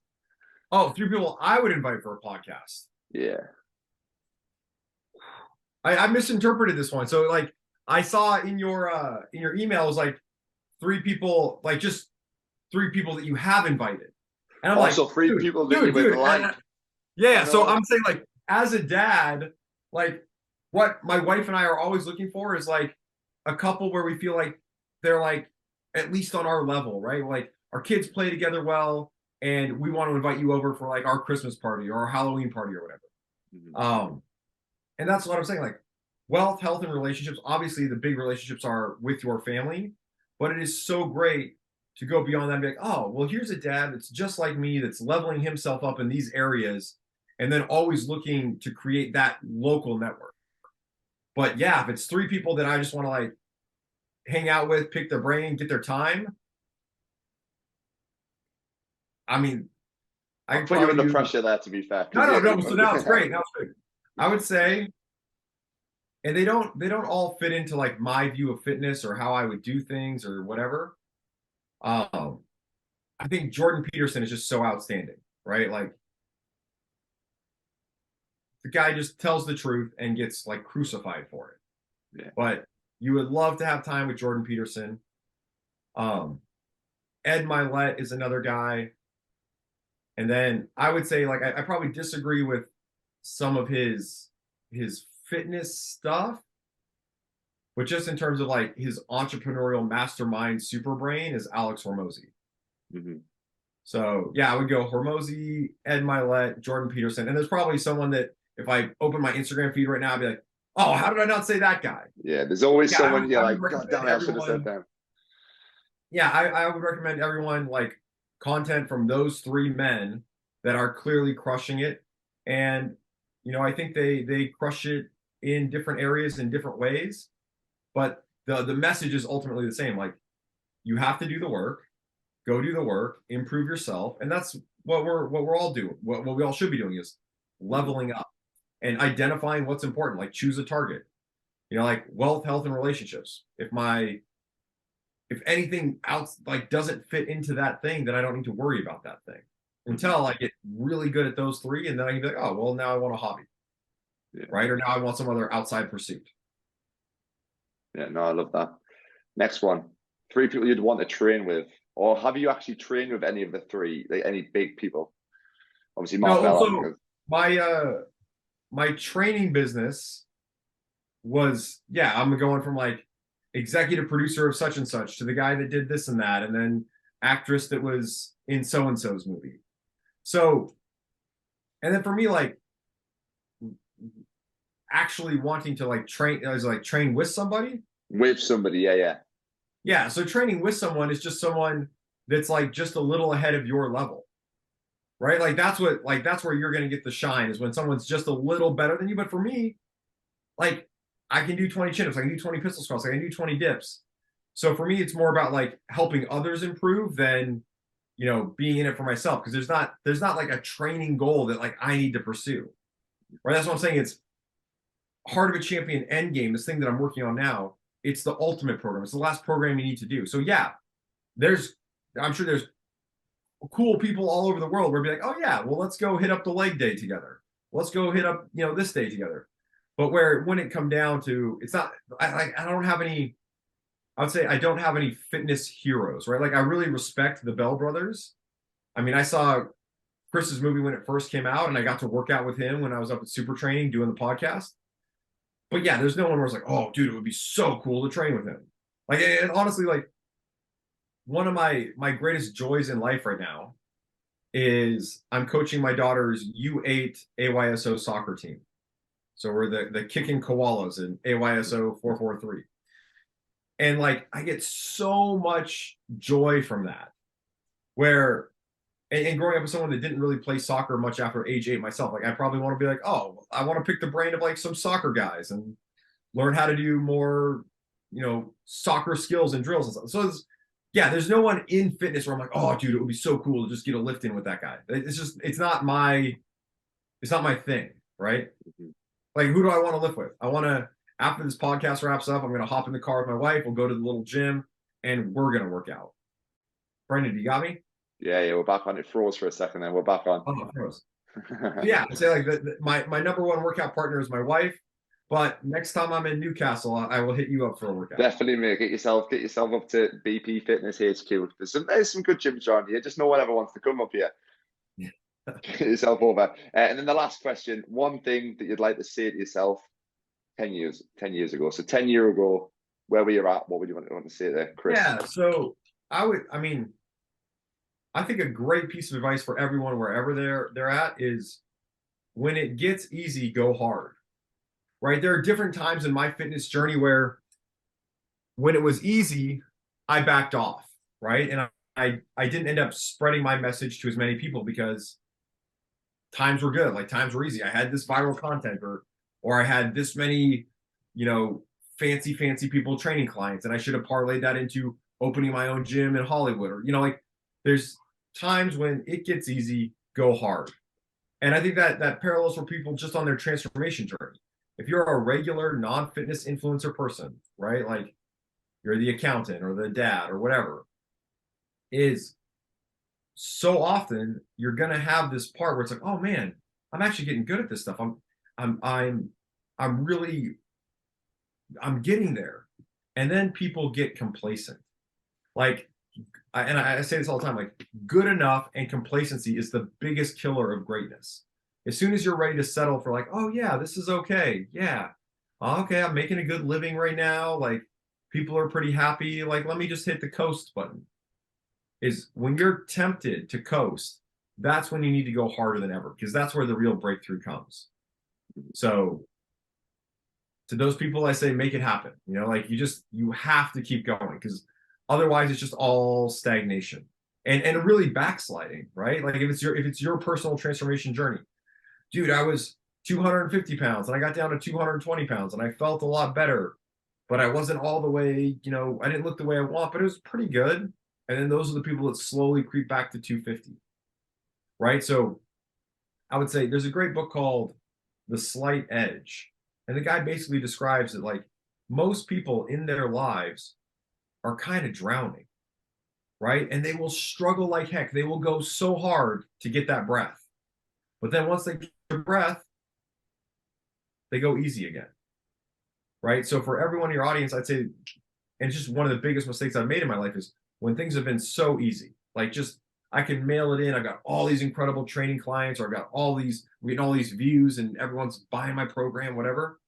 Oh, 3 people I would invite for a podcast. Yeah. I misinterpreted this one. So like I saw in your emails like 3 people, like just 3 people that you have invited. And I'm also, 3 people that you would like. Yeah. So I'm saying like as a dad, like what my wife and I are always looking for is like a couple where we feel like they're like at least on our level, right? Like our kids play together well, and we want to invite you over for like our Christmas party or our Halloween party or whatever. Mm-hmm. And that's what I'm saying. Like wealth, health, and relationships. Obviously, the big relationships are with your family, but it is so great to go beyond that and be like, oh, well, here's a dad that's just like me, that's leveling himself up in these areas, and then always looking to create that local network. But yeah, if it's 3 people that I just want to like hang out with, pick their brain, get their time, I mean, I'll put you under pressure there, to be fair. No. So now it's great. Now it's great. I would say, and they don't all fit into like my view of fitness or how I would do things or whatever. I think Jordan Peterson is just so outstanding, right? Like the guy just tells the truth and gets like crucified for it. Yeah. But you would love to have time with Jordan Peterson. Ed Milet is another guy. And then I would say like I probably disagree with some of his fitness stuff, but just in terms of like his entrepreneurial mastermind super brain is Alex Hormozi. Mm-hmm. So yeah, I would go Hormozi, Ed Milet, Jordan Peterson, and there's probably someone that if I open my Instagram feed right now, I'd be like, oh, how did I not say that guy? Yeah, there's always someone you're like, God damn, I should have said that. Yeah, I would recommend everyone like content from those 3 men that are clearly crushing it. And, you know, I think they crush it in different areas in different ways. But the message is ultimately the same. Like, you have to do the work, go do the work, improve yourself. And that's what we're all doing. What we all should be doing is leveling up and identifying what's important. Like, choose a target. You know, like wealth, health, and relationships. If anything else like doesn't fit into that thing, then I don't need to worry about that thing until I get really good at those 3, and then I can be like, oh, well, now I want a hobby, right? Or now I want some other outside pursuit. Yeah, no, I love that. Next one, 3 people you'd want to train with, or have you actually trained with any of the 3, like any big people? Obviously, Mark Bell. My training business was, I'm going from like executive producer of such and such to the guy that did this and that, and then actress that was in so-and-so's movie. So, and then for me, like actually wanting to like train with somebody. With somebody, yeah. Yeah, so training with someone is just someone that's like just a little ahead of your level. Right? Like that's where you're going to get the shine is when someone's just a little better than you. But for me, like I can do 20 chin-ups, I can do 20 pistol squats, I can do 20 dips. So for me, it's more about like helping others improve than, you know, being in it for myself. Because there's not like a training goal that like I need to pursue. Right? That's what I'm saying. It's Heart of a Champion Endgame, this thing that I'm working on now. It's the ultimate program. It's the last program you need to do. So yeah, I'm sure there's cool people all over the world where be like, oh yeah, well, let's go hit up the leg day together. Let's go hit up, you know, this day together. But when it come down to, it's not, I don't have any, I would say I don't have any fitness heroes, right? Like I really respect the Bell brothers. I mean, I saw Chris's movie when it first came out and I got to work out with him when I was up at Super Training doing the podcast. But yeah, there's no one where it's like, oh, dude, it would be so cool to train with him. Like, and honestly, like one of my greatest joys in life right now is I'm coaching my daughter's U8 AYSO soccer team. So we're the kicking koalas in AYSO 443. And like I get so much joy from that. Where and growing up with someone that didn't really play soccer much after age 8 myself, like I probably want to be like, oh, I want to pick the brain of like some soccer guys and learn how to do more, soccer skills and drills and stuff. So yeah, there's no one in fitness where I'm like, oh, dude, it would be so cool to just get a lift in with that guy. It's not my thing, right? Like, who do I want to lift with? After this podcast wraps up, I'm going to hop in the car with my wife. We'll go to the little gym and we're going to work out. Brendan, you got me? Yeah, we're back on. It froze for a second, then we're back on. Oh, it froze. Yeah, I'd say like my number one workout partner is my wife. But next time I'm in Newcastle, I will hit you up for a workout. Definitely, mate. Get yourself up to BP Fitness HQ. There's some good gyms around here. Just no one ever wants to come up here. Yeah. Get yourself over. And then the last question: one thing that you'd like to say to yourself 10 years ago. So 10 years ago, where were you at? What would you want to say there, Chris? Yeah. So I think a great piece of advice for everyone, wherever they're at, is when it gets easy, go hard. Right? There are different times in my fitness journey where when it was easy, I backed off, right? And I didn't end up spreading my message to as many people because times were good, like times were easy. I had this viral content or I had this many, fancy people training clients, and I should have parlayed that into opening my own gym in Hollywood, or like there's times when it gets easy, go hard. And I think that parallels for people just on their transformation journey. If you're a regular non-fitness influencer person, right? Like you're the accountant or the dad or whatever, is so often you're gonna have this part where it's like, oh man, I'm actually getting good at this stuff. I'm getting there. And then people get complacent. Like, I say this all the time, like good enough and complacency is the biggest killer of greatness. As soon as you're ready to settle for like, oh yeah, this is okay. Yeah. Okay, I'm making a good living right now. Like people are pretty happy. Like, let me just hit the coast button. Is when you're tempted to coast, that's when you need to go harder than ever, because that's where the real breakthrough comes. So to those people, I say, make it happen. Like you have to keep going, because otherwise it's just all stagnation and really backsliding, right? Like if it's your personal transformation journey. Dude, I was 250 pounds and I got down to 220 pounds and I felt a lot better, but I wasn't all the way, I didn't look the way I want, but it was pretty good. And then those are the people that slowly creep back to 250, right? So I would say there's a great book called The Slight Edge. And the guy basically describes that like most people in their lives are kind of drowning, right? And they will struggle like heck. They will go so hard to get that breath. But then once they get their breath, they go easy again, right? So for everyone in your audience, I'd say, and it's just one of the biggest mistakes I've made in my life, is when things have been so easy, like just I can mail it in. I got all these incredible training clients, or I got we get all these views and everyone's buying my program, whatever,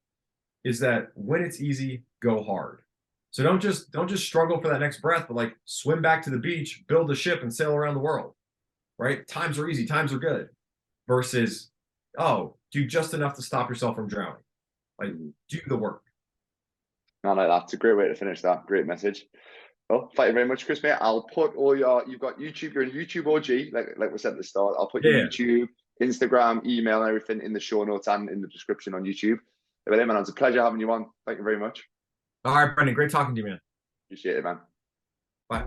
is that when it's easy, go hard. So don't just struggle for that next breath, but like swim back to the beach, build a ship and sail around the world, right? Times are easy, times are good, versus, oh, do just enough to stop yourself from drowning. Like do the work. No, that's a great way to finish that. Great message. Well, thank you very much, Chris, mate. I'll put you've got YouTube, you're a YouTube OG, like we said at the start. I'll put your YouTube, Instagram, email, and everything in the show notes and in the description on YouTube. But man, it's a pleasure having you on. Thank you very much. All right, Brendan, great talking to you, man. Appreciate it, man. Bye.